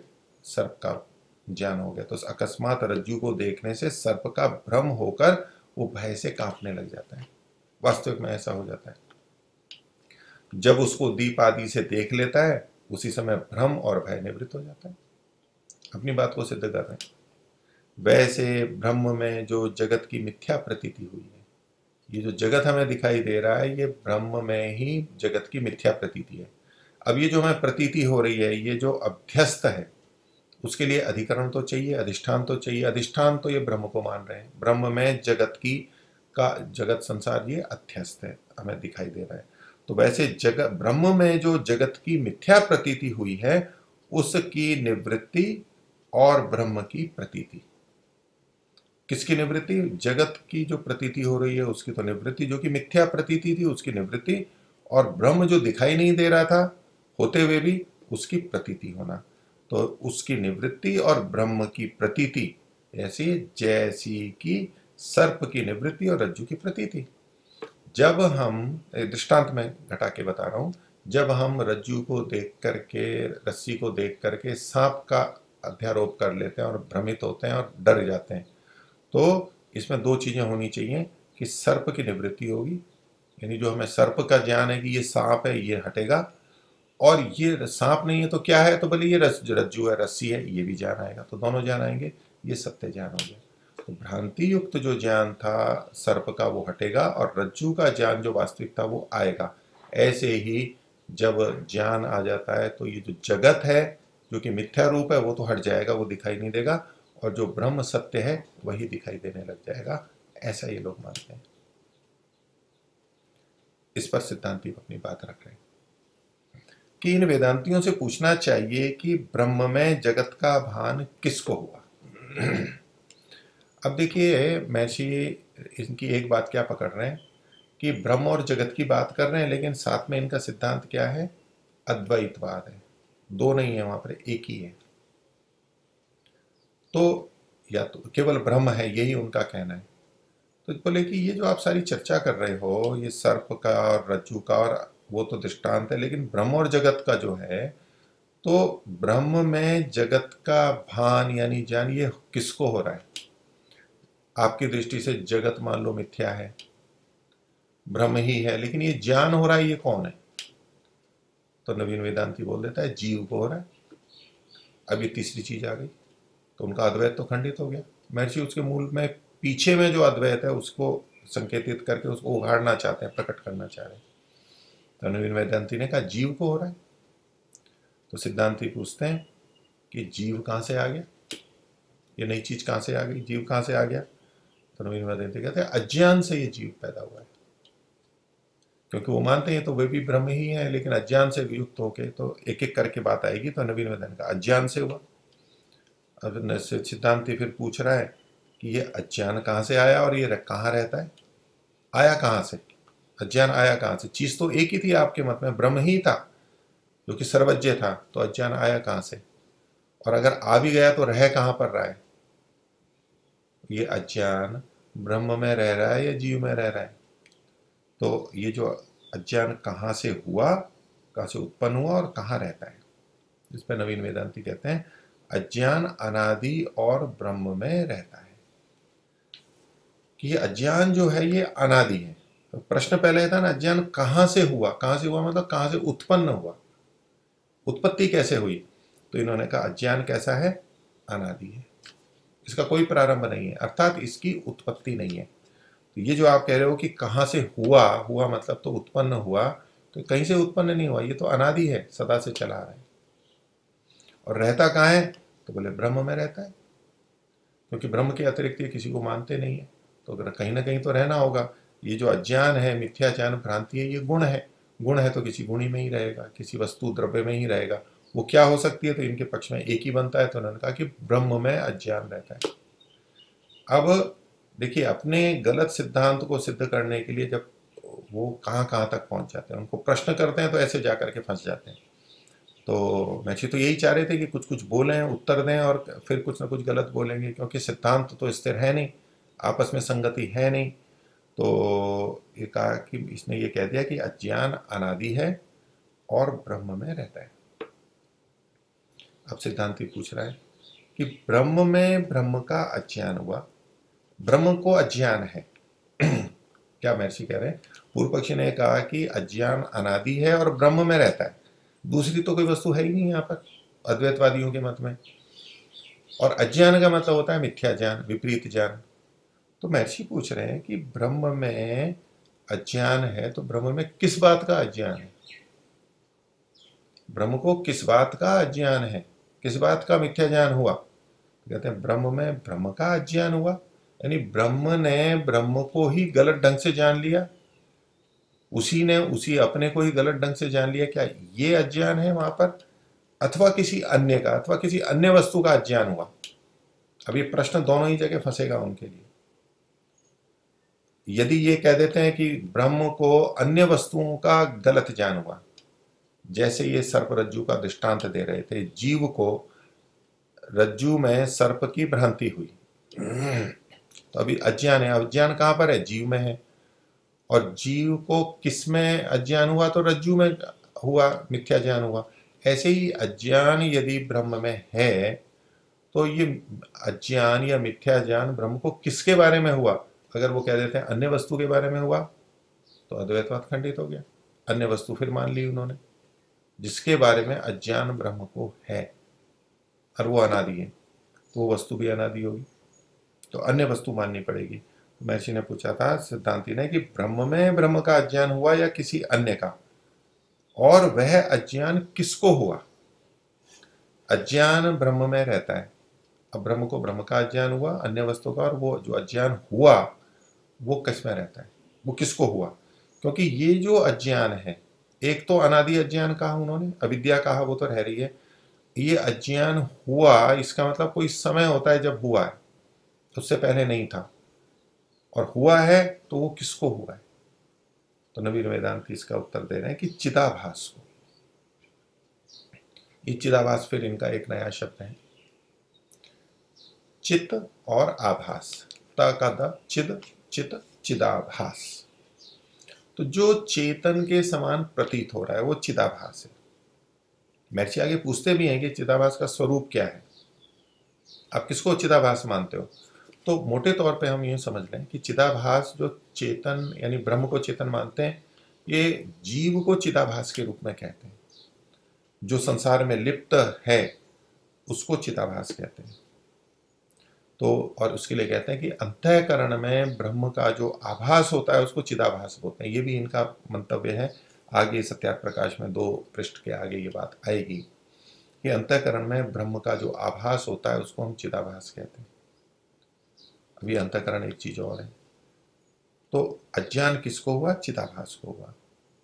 सर्प का ज्ञान हो गया, तो अकस्मात रज्जु को देखने से सर्प का भ्रम होकर वो भय से कांपने लग जाता है। वास्तविक में ऐसा हो जाता है, जब उसको दीप आदि से देख लेता है उसी समय भ्रम और भय निवृत्त हो जाता है। अपनी बात को सिद्ध कर रहे हैं। वैसे ब्रह्म में जो जगत की मिथ्या प्रतीति हुई है, ये जो जगत हमें दिखाई दे रहा है, ये ब्रह्म में ही जगत की मिथ्या प्रतीति है। अब ये जो हमें प्रतीति हो रही है, ये जो अभ्यस्त है, उसके लिए अधिकरण तो चाहिए, अधिष्ठान तो चाहिए। अधिष्ठान तो ये ब्रह्म को मान रहे हैं, ब्रह्म में जगत संसार ये अध्यस्त है, हमें दिखाई दे रहा है। तो वैसे जगत, ब्रह्म में जो जगत की मिथ्या प्रतीति हुई है, उसकी निवृत्ति और ब्रह्म की प्रतीति। किसकी निवृत्ति? जगत की जो प्रतीति हो रही है उसकी तो निवृत्ति, जो कि मिथ्या प्रतीति थी उसकी निवृत्ति, और ब्रह्म जो दिखाई नहीं दे रहा था होते हुए भी उसकी प्रतीति होना, तो उसकी निवृत्ति और ब्रह्म की प्रतीति ऐसी जैसी कि सर्प की निवृत्ति और रज्जु की प्रतीति। जब हम, दृष्टांत में घटा के बता रहा हूं, जब हम रज्जु को देख करके, रस्सी को देख करके सांप का अध्यारोप कर लेते हैं और भ्रमित होते हैं और डर जाते हैं, तो इसमें दो चीजें होनी चाहिए कि सर्प की निवृत्ति होगी, यानी जो हमें सर्प का ज्ञान है कि ये सांप है ये हटेगा, और ये सांप नहीं है तो क्या है, तो बोले ये रज्जु है, रस्सी है, ये भी ज्ञान आएगा, तो दोनों ज्ञान आएंगे, ये सत्य ज्ञान हो गया। तो भ्रांति युक्त जो ज्ञान था सर्प का वो हटेगा और रज्जु का ज्ञान जो वास्तविक था वो आएगा। ऐसे ही जब ज्ञान आ जाता है तो ये जो जगत है जो कि मिथ्या रूप है वो तो हट जाएगा, वो दिखाई नहीं देगा, और जो ब्रह्म सत्य है वही दिखाई देने लग जाएगा, ऐसा ये लोग मानते हैं। इस पर सिद्धांती अपनी बात रख रहे हैं कि इन वेदांतियों से पूछना चाहिए कि ब्रह्म में जगत का भान किसको हुआ। अब देखिए महर्षि इनकी एक बात क्या पकड़ रहे हैं कि ब्रह्म और जगत की बात कर रहे हैं, लेकिन साथ में इनका सिद्धांत क्या है, अद्वैतवाद है, दो नहीं है वहां पर, एक ही है। तो या तो केवल ब्रह्म है, यही उनका कहना है। तो बोले कि ये जो आप सारी चर्चा कर रहे हो, ये सर्प का और रज्जु का और वो तो दृष्टांत है, लेकिन ब्रह्म और जगत का जो है, तो ब्रह्म में जगत का भान यानी ज्ञान ये किसको हो रहा है? आपकी दृष्टि से जगत मान लो मिथ्या है, ब्रह्म ही है, लेकिन ये ज्ञान हो रहा है, ये कौन है? तो नवीन वेदांती बोल देता है जीव को हो रहा है। अब ये तीसरी चीज आ गई, तो उनका अद्वैत तो खंडित हो गया। महर्षि उसके मूल में पीछे में जो अद्वैत है उसको संकेतित करके उसको उघाड़ना चाहते हैं, प्रकट करना चाह रहे हैं। तो नवीन वेदांती ने कहा जीव को हो रहा है। तो सिद्धांती पूछते हैं कि जीव कहाँ से आ गया, ये नई चीज कहाँ से आ गई, जीव कहाँ से आ गया? तो नवीन वेदांती कहते हैं अज्ञान से ये जीव पैदा हुआ है, क्योंकि वो मानते हैं तो वे भी ब्रह्म ही है, लेकिन अज्ञान से युक्त होके, तो एक एक करके बात आएगी। तो नवीन वेदांत का अज्ञान से हुआ। अब सिद्धांति फिर पूछ रहा है कि ये अज्ञान कहाँ से आया और ये कहाँ रहता है, आया कहाँ से, अज्ञान आया कहाँ से? चीज तो एक ही थी आपके मत में, ब्रह्म ही था जो कि सर्वज्ञ था, तो अज्ञान आया कहाँ से? और अगर आ भी गया तो रह कहाँ पर रहा है? ये अज्ञान ब्रह्म में रह रहा है या जीव में रह रहा है? तो ये जो अज्ञान कहाँ से हुआ, कहाँ से उत्पन्न हुआ और कहाँ रहता है, इस पर नवीन वेदांती कहते हैं अज्ञान अनादि और ब्रह्म में रहता है। कि ये अज्ञान जो है ये अनादि है। तो प्रश्न पहले था ना, अज्ञान कहाँ से हुआ, कहाँ से हुआ मतलब कहाँ से उत्पन्न हुआ, उत्पत्ति कैसे हुई? तो इन्होंने कहा अज्ञान कैसा है, अनादि है, इसका कोई प्रारंभ नहीं है, अर्थात इसकी उत्पत्ति नहीं है। तो ये जो आप कह रहे हो कि कहाँ से हुआ, हुआ मतलब तो उत्पन्न हुआ, तो कहीं से उत्पन्न नहीं हुआ, ये तो अनादि है, सदा से चला आ रहा है। और रहता कहाँ है? तो बोले ब्रह्म में रहता है, क्योंकि ब्रह्म के अतिरिक्त ये किसी को मानते नहीं है, तो अगर कहीं ना कहीं तो रहना होगा। ये जो अज्ञान है, मिथ्या ज्ञान, भ्रांति है, ये गुण है, गुण है तो किसी गुणी में ही रहेगा, किसी वस्तु द्रव्य में ही रहेगा। वो क्या हो सकती है? तो इनके पक्ष में एक ही बनता है। तो उन्होंने कहा कि ब्रह्म में अज्ञान रहता है। अब देखिए, अपने गलत सिद्धांत को सिद्ध करने के लिए जब वो कहाँ कहाँ तक पहुंच जाते हैं, उनको प्रश्न करते हैं तो ऐसे जा करके फंस जाते हैं। तो महर्षि तो यही चाह रहे थे कि कुछ कुछ बोलें, उत्तर दें, और फिर कुछ ना कुछ गलत बोलेंगे, क्योंकि सिद्धांत तो स्थिर है नहीं, आपस में संगति है नहीं। तो ये कहा कि इसने ये कह दिया कि अज्ञान अनादि है और ब्रह्म में रहता है। अब सिद्धांति पूछ रहा है कि ब्रह्म में ब्रह्म का अज्ञान हुआ, ब्रह्म को अज्ञान है क्या महर्षि कह रहे हैं? पूर्व पक्षी ने कहा कि अज्ञान अनादि है और ब्रह्म में रहता है, दूसरी तो कोई वस्तु है ही नहीं यहाँ पर अद्वैतवादियों के मत में। और अज्ञान का मतलब होता है मिथ्या ज्ञान, विपरीत ज्ञान। तो महर्षि पूछ रहे हैं कि ब्रह्म में अज्ञान है, तो ब्रह्म में किस बात का अज्ञान है? ब्रह्म को किस बात का अज्ञान है, किस बात का मिथ्या ज्ञान हुआ? कहते हैं ब्रह्म में ब्रह्म का अज्ञान हुआ, यानी ब्रह्म ने ब्रह्म को ही गलत ढंग से जान लिया, उसी ने उसी अपने को ही गलत ढंग से जान लिया। क्या ये अज्ञान है वहां पर, अथवा किसी अन्य का, अथवा किसी अन्य वस्तु का अज्ञान हुआ? अब ये प्रश्न दोनों ही जगह फंसेगा उनके लिए। यदि ये कह देते हैं कि ब्रह्म को अन्य वस्तुओं का गलत ज्ञान हुआ, जैसे ये सर्प रज्जु का दृष्टांत दे रहे थे, जीव को रज्जु में सर्प की भ्रांति हुई, तो अभी अज्ञान है, अज्ञान कहां पर है? जीव में है। और जीव को किस में अज्ञान हुआ? तो रज्जु में हुआ, मिथ्या ज्ञान हुआ। ऐसे ही अज्ञान यदि ब्रह्म में है तो ये अज्ञान या मिथ्या ज्ञान ब्रह्म को किसके बारे में हुआ? अगर वो कह देते हैं अन्य वस्तु के बारे में हुआ तो अद्वैतवाद खंडित हो गया। अन्य वस्तु फिर मान ली उन्होंने, जिसके बारे में अज्ञान ब्रह्म को है और वो अनादि है, तो वो वस्तु भी अनादि होगी, तो अन्य वस्तु माननी पड़ेगी। महर्षि ने पूछा था सिद्धांति ने कि ब्रह्म में ब्रह्म का अज्ञान हुआ या किसी अन्य का, और वह अज्ञान किसको हुआ? अज्ञान ब्रह्म में रहता है, अब ब्रह्म को ब्रह्म का अज्ञान हुआ, अन्य वस्तु का, और वो जो अज्ञान हुआ वो किस में रहता है, वो किसको हुआ? क्योंकि ये जो अज्ञान है, एक तो अनादि अज्ञान कहा उन्होंने, अविद्या कहा, वो तो रह रही है। ये अज्ञान हुआ, इसका मतलब कोई समय होता है जब हुआ है, उससे पहले नहीं था, और हुआ है तो वो किसको हुआ है? तो नवीन वेदांती इसका उत्तर दे रहे हैं कि चिदाभास को। ये चिदाभास फिर इनका एक नया शब्द है, चित और आभास, ता का द, चिद, चित, चिदाभास। तो जो चेतन के समान प्रतीत हो रहा है वो चिदाभास है। महर्षि आगे पूछते भी हैं कि चिदाभास का स्वरूप क्या है, आप किसको चिदाभास मानते हो? तो मोटे तौर पे हम ये समझ लें कि चिदाभास जो चेतन यानी ब्रह्म को चेतन मानते हैं, ये जीव को चिदाभास के रूप में कहते हैं। जो संसार में लिप्त है उसको चिदाभास कहते हैं। तो और उसके लिए कहते हैं कि अंतःकरण में ब्रह्म का जो आभास होता है उसको चिदाभास बोलते हैं। ये भी इनका मंतव्य है, आगे सत्यार्थ प्रकाश में 2 पृष्ठ के आगे ये बात आएगी कि अंतःकरण में ब्रह्म का जो आभास होता है उसको हम चिदाभास कहते हैं। अभी अंतःकरण एक चीज और है। तो अज्ञान किसको हुआ? चिदाभास को हुआ।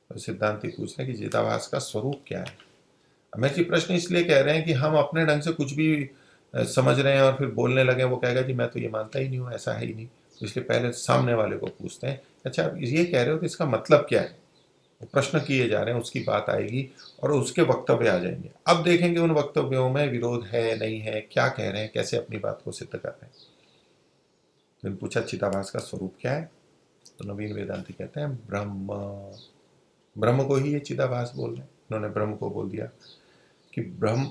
तो सिद्धांति पूछ रहे हैं कि चिदाभास का स्वरूप क्या है? हमें जी प्रश्न इसलिए कह रहे हैं कि हम अपने ढंग से कुछ भी समझ रहे हैं और फिर बोलने लगे, वो कहेगा जी मैं तो ये मानता ही नहीं हूँ, ऐसा है ही नहीं। तो इसलिए पहले सामने वाले को पूछते हैं, अच्छा आप ये कह रहे हो तो इसका मतलब क्या है? प्रश्न किए जा रहे हैं, उसकी बात आएगी और उसके वक्तव्य आ जाएंगे। अब देखेंगे उन वक्तव्यों में विरोध है नहीं है, क्या कह रहे हैं, कैसे अपनी बात को सिद्ध कर रहे हैं। तो पूछा चिदाभास का स्वरूप क्या है? तो नवीन वेदांती कहते हैं ब्रह्म। ब्रह्म को ही ये चिदाभास बोल रहे हैं। उन्होंने ब्रह्म को बोल दिया कि ब्रह्म,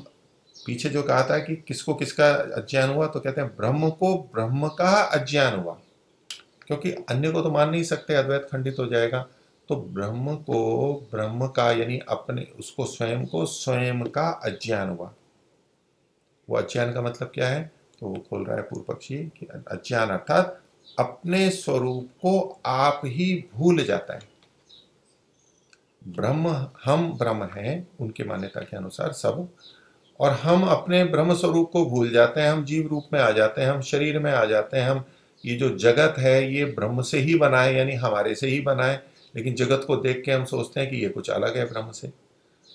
पीछे जो कहा था कि किसको किसका अज्ञान हुआ, तो कहते हैं ब्रह्म को ब्रह्म का अज्ञान हुआ, क्योंकि अन्य को तो मान नहीं सकते, अद्वैत खंडित हो जाएगा। तो ब्रह्म को ब्रह्म का यानी अपने उसको स्वयं को स्वयं का अज्ञान हुआ। वो अज्ञान का मतलब क्या है? तो वो खोल रहा है पूर्व पक्षी कि अज्ञान अर्थात अपने स्वरूप को आप ही भूल जाता है। ब्रह्म, हम ब्रह्म हैं उनके मान्यता के अनुसार सब, और हम अपने ब्रह्म स्वरूप को भूल जाते हैं, हम जीव रूप में आ जाते हैं, हम शरीर में आ जाते हैं। हम ये जो जगत है ये ब्रह्म से ही बना है, यानी हमारे से ही बना है, लेकिन जगत को देख के हम सोचते हैं कि ये कुछ अलग है ब्रह्म से।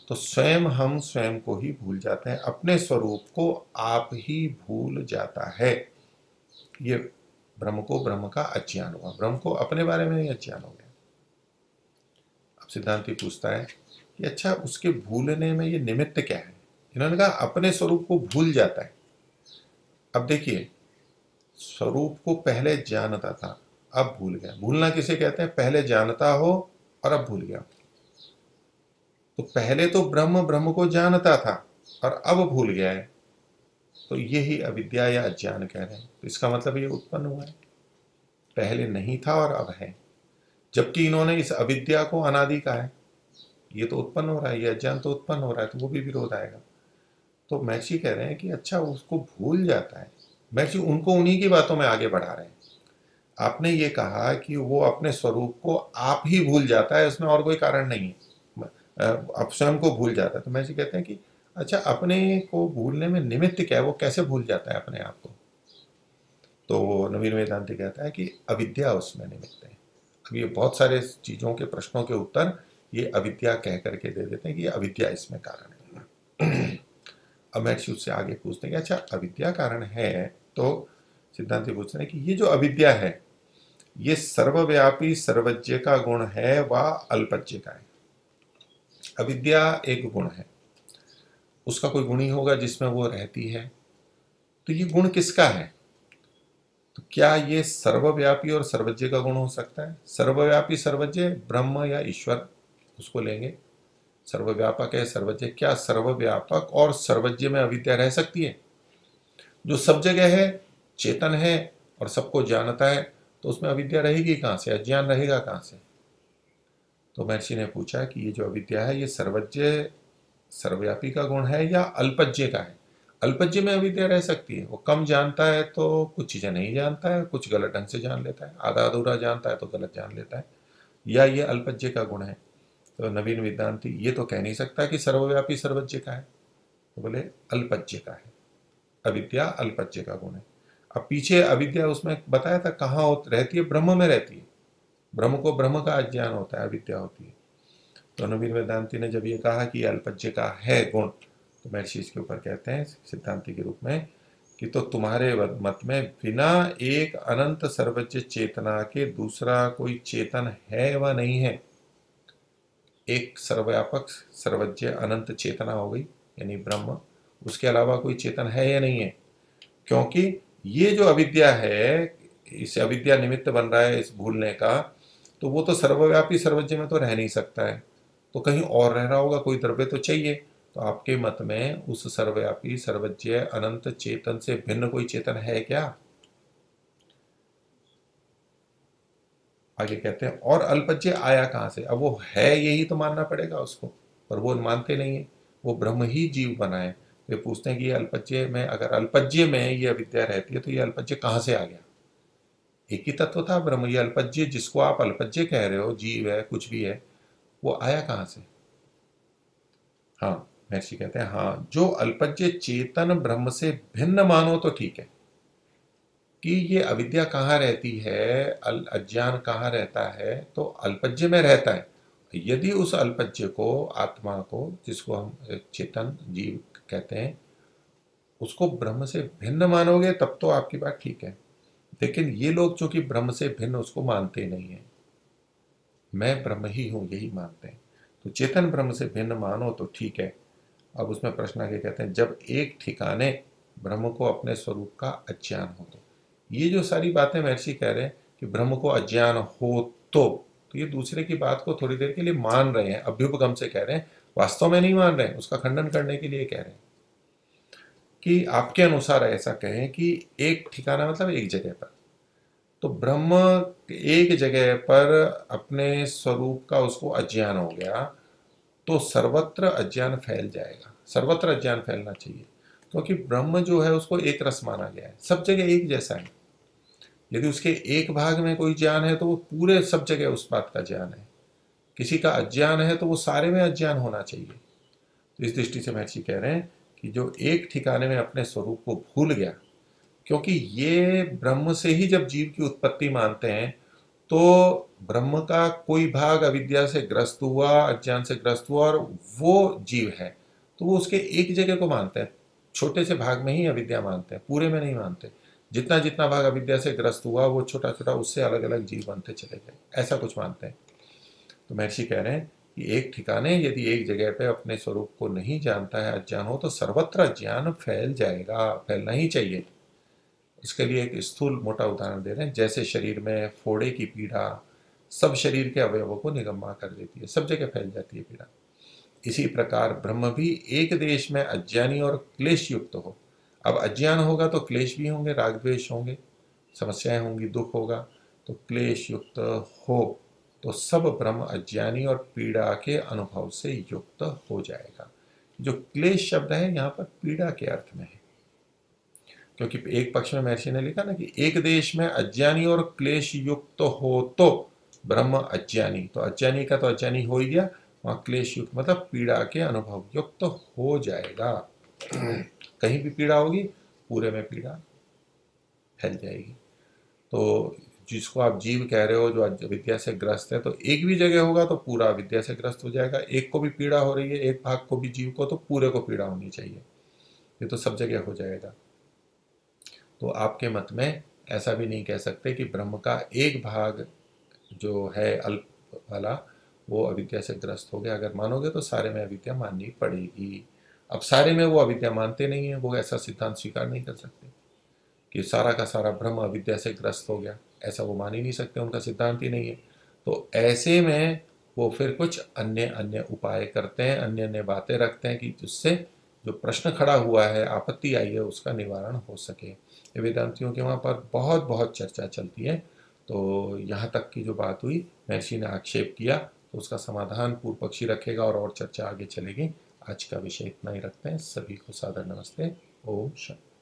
तो स्वयं हम स्वयं को ही भूल जाते हैं, अपने स्वरूप को आप ही भूल जाता है। ये ब्रह्म को ब्रह्म का अज्ञान हुआ, ब्रह्म को अपने बारे में ही अज्ञान हो गया। अब सिद्धांति पूछता है कि अच्छा उसके भूलने में ये निमित्त क्या है? इन्होंने कहा अपने स्वरूप को भूल जाता है। अब देखिए, स्वरूप को पहले जानता था, अब भूल गया। भूलना किसे कहते हैं? पहले जानता हो और अब भूल गया। तो पहले तो ब्रह्म ब्रह्म को जानता था और अब भूल गया है, तो ये ही अविद्या या अज्ञान कह रहे हैं। तो इसका मतलब ये उत्पन्न हुआ है, पहले नहीं था और अब है। जबकि इन्होंने इस अविद्या को अनादि कहा है, ये तो उत्पन्न हो रहा है, ये अज्ञान तो उत्पन्न हो रहा है, तो वो भी विरोध आएगा। तो महर्षि कह रहे हैं कि अच्छा उसको भूल जाता है। महर्षि उनको उन्हीं की बातों में आगे बढ़ा रहे हैं। आपने ये कहा कि वो अपने स्वरूप को आप ही भूल जाता है, उसमें और कोई कारण नहीं है, आप स्वयं को भूल जाता है। तो महर्षि कहते हैं कि अच्छा अपने को भूलने में निमित्त क्या है, वो कैसे भूल जाता है अपने आप को? तो नवीन वेदांति कहता है कि अविद्या उसमें निमित्त है। अब ये बहुत सारे चीज़ों के प्रश्नों के उत्तर ये अविद्या कह करके दे देते हैं कि ये अविद्या इसमें कारण है। अब महर्षि उससे आगे पूछते हैं कि अच्छा अविद्या कारण है, तो सिद्धांति पूछते हैं कि ये जो अविद्या है ये सर्वव्यापी सर्वज्ञ का गुण है व अल्पज्ञ का है? अविद्या एक गुण है, उसका कोई गुण ही होगा जिसमें वो रहती है। तो ये गुण किसका है? तो क्या ये सर्वव्यापी और सर्वज्ञ का गुण हो सकता है? सर्वव्यापी सर्वज्ञ ब्रह्म या ईश्वर, उसको लेंगे। सर्वव्यापक है सर्वज्ञ, क्या सर्वव्यापक और सर्वज्ञ में अविद्या रह सकती है? जो सब जगह है, चेतन है और सबको जानता है, तो उसमें अविद्या रहेगी कहाँ से, अज्ञान रहेगा कहाँ से? तो महर्षि ने पूछा कि ये जो अविद्या है ये सर्वज्ञ सर्वव्यापी का गुण है या अल्पज्ञ का है? अल्पज्ञ में अविद्या रह सकती है, वो कम जानता है तो कुछ चीज़ें नहीं जानता है, कुछ गलत ढंग से जान लेता है, आधा अधूरा जानता है तो गलत जान लेता है, या ये अल्पज्ञ का गुण है? तो नवीन वेदांती ये तो कह नहीं सकता कि सर्वव्यापी सर्वज्ञ का है, तो बोले अल्पज्ञ का है, अविद्या अल्पज्ञ का गुण है। अब पीछे अविद्या उसमें बताया था कहाँ रहती है, ब्रह्म में रहती है, ब्रह्म को ब्रह्म का अज्ञान होता है, अविद्या होती है। तो नवीन वेदांती ने जब ये कहा कि अल्पज्ञ का है गुण, तो महर्षि इसके ऊपर कहते हैं सिद्धांति के रूप में कि तो तुम्हारे मत में बिना एक अनंत सर्वज्ञ चेतना के दूसरा कोई चेतन है व नहीं है? एक सर्वव्यापक सर्वज्ञ अनंत चेतना हो गई यानी ब्रह्म, उसके अलावा कोई चेतन है या नहीं है? क्योंकि ये जो अविद्या है, इस अविद्या निमित्त बन रहा है इस भूलने का, तो वो तो सर्वव्यापी सर्वज्ञ में तो रह नहीं सकता है, तो कहीं और रह रहा होगा, कोई द्रव्य तो चाहिए। तो आपके मत में उस सर्वव्यापी सर्वज्ञ अनंत चेतन से भिन्न कोई चेतन है क्या? आगे कहते हैं और अल्पज्ञ आया कहाँ से? अब वो है यही तो मानना पड़ेगा उसको, पर वो मानते नहीं है, वो ब्रह्म ही जीव बनाए। वे पूछते हैं कि ये अल्पज्ञ में, अगर अल्पज्ञ में ये अविद्या रहती है तो ये अल्पज्ञ कहाँ से आ गया? एक ही तत्व था ब्रह्म, ये अल्पज्ञ जिसको आप अल्पज्ञ कह रहे हो, जीव है कुछ भी है, वो आया कहाँ से? हाँ, महर्षि कहते हैं हाँ, जो अल्पज्ञ चेतन ब्रह्म से भिन्न मानो तो ठीक है कि ये अविद्या कहाँ रहती है, अज्ञान कहाँ रहता है, तो अल्पज्ञ में रहता है। यदि उस अल्पज्ञ को, आत्मा को, जिसको हम चेतन जीव कहते हैं, उसको ब्रह्म से भिन्न मानोगे तब तो आपकी बात ठीक है। लेकिन ये लोग जो कि ब्रह्म से भिन्न उसको मानते नहीं है, मैं ब्रह्म ही हूं यही मानते हैं। तो चेतन ब्रह्म से भिन्न मानो तो ठीक है। अब उसमें प्रश्न आगे कहते हैं जब एक ठिकाने ब्रह्म को अपने स्वरूप का अज्ञान हो, तो ये जो सारी बातें महर्षि कह रहे हैं कि ब्रह्म को अज्ञान हो तो ये दूसरे की बात को थोड़ी देर के लिए मान रहे हैं, अभ्युपगम से कह रहे हैं, वास्तव में नहीं मान रहे हैं, उसका खंडन करने के लिए कह रहे हैं कि आपके अनुसार ऐसा कहें कि एक ठिकाना मतलब एक जगह पर, तो ब्रह्म एक जगह पर अपने स्वरूप का उसको अज्ञान हो गया, तो सर्वत्र अज्ञान फैल जाएगा, सर्वत्र अज्ञान फैलना चाहिए, क्योंकि ब्रह्म जो है उसको एक रस माना गया है, सब जगह एक जैसा है। यदि उसके एक भाग में कोई ज्ञान है तो वो पूरे सब जगह उस बात का ज्ञान है, किसी का अज्ञान है तो वो सारे में अज्ञान होना चाहिए। तो इस दृष्टि से महर्षि कह रहे हैं कि जो एक ठिकाने में अपने स्वरूप को भूल गया, क्योंकि ये ब्रह्म से ही जब जीव की उत्पत्ति मानते हैं, तो ब्रह्म का कोई भाग अविद्या से ग्रस्त हुआ, अज्ञान से ग्रस्त हुआ और वो जीव है, तो वो उसके एक जगह को मानते हैं, छोटे से भाग में ही अविद्या मानते हैं, पूरे में नहीं मानते। जितना जितना भाग अविद्या से ग्रस्त हुआ वो छोटा छोटा उससे अलग अलग जीव बनते चले गए, ऐसा कुछ मानते हैं। तो महर्षि कह रहे हैं कि एक ठिकाने यदि एक जगह पे अपने स्वरूप को नहीं जानता है, अज्ञान हो, तो सर्वत्र अज्ञान फैल जाएगा, फैलना ही चाहिए। इसके लिए एक स्थूल मोटा उदाहरण दे रहे हैं, जैसे शरीर में फोड़े की पीड़ा सब शरीर के अवयवों को निगम्मा कर देती है, सब जगह फैल जाती है पीड़ा, इसी प्रकार ब्रह्म भी एक देश में अज्ञानी और क्लेश युक्त हो। अब अज्ञान होगा तो क्लेश भी होंगे, राग द्वेष होंगे, समस्याएं होंगी, दुख होगा, तो क्लेश युक्त हो तो सब ब्रह्म अज्ञानी और पीड़ा के अनुभव से युक्त हो जाएगा। जो क्लेश शब्द है यहाँ पर पीड़ा के अर्थ में है, क्योंकि एक पक्ष में महर्षि ने लिखा ना कि एक देश में अज्ञानी और क्लेश युक्त हो तो ब्रह्म अज्ञानी, तो अज्ञानी का तो अज्ञानी हो ही गया, वहां क्लेश युक्त मतलब पीड़ा के अनुभव युक्त हो जाएगा। कहीं भी पीड़ा होगी पूरे में पीड़ा फैल जाएगी। तो जिसको आप जीव कह रहे हो जो विद्या से ग्रस्त है, तो एक भी जगह होगा तो पूरा विद्या से ग्रस्त हो जाएगा, एक को भी पीड़ा हो रही है, एक भाग को भी जीव को, तो पूरे को पीड़ा होनी चाहिए, ये तो सब जगह हो जाएगा। तो आपके मत में ऐसा भी नहीं कह सकते कि ब्रह्म का एक भाग जो है अल्प वाला वो अविद्या से ग्रस्त हो गया, अगर मानोगे तो सारे में अविद्या माननी पड़ेगी। अब सारे में वो अविद्या मानते नहीं है, वो ऐसा सिद्धांत स्वीकार नहीं कर सकते कि सारा का सारा ब्रह्म अविद्या से ग्रस्त हो गया, ऐसा वो मान ही नहीं सकते, उनका सिद्धांत ही नहीं है। तो ऐसे में वो फिर कुछ अन्य अन्य उपाय करते हैं, अन्य अन्य बातें रखते हैं कि जिससे जो प्रश्न खड़ा हुआ है, आपत्ति आई है, उसका निवारण हो सके। ये वेदांतियों के वहाँ पर बहुत बहुत चर्चा चलती है। तो यहाँ तक की जो बात हुई, महर्षि ने आक्षेप किया तो उसका समाधान पूर्व पक्षी रखेगा और चर्चा आगे चलेगी। आज का विषय इतना ही रखते हैं। सभी को सादर नमस्ते। ओम शांति।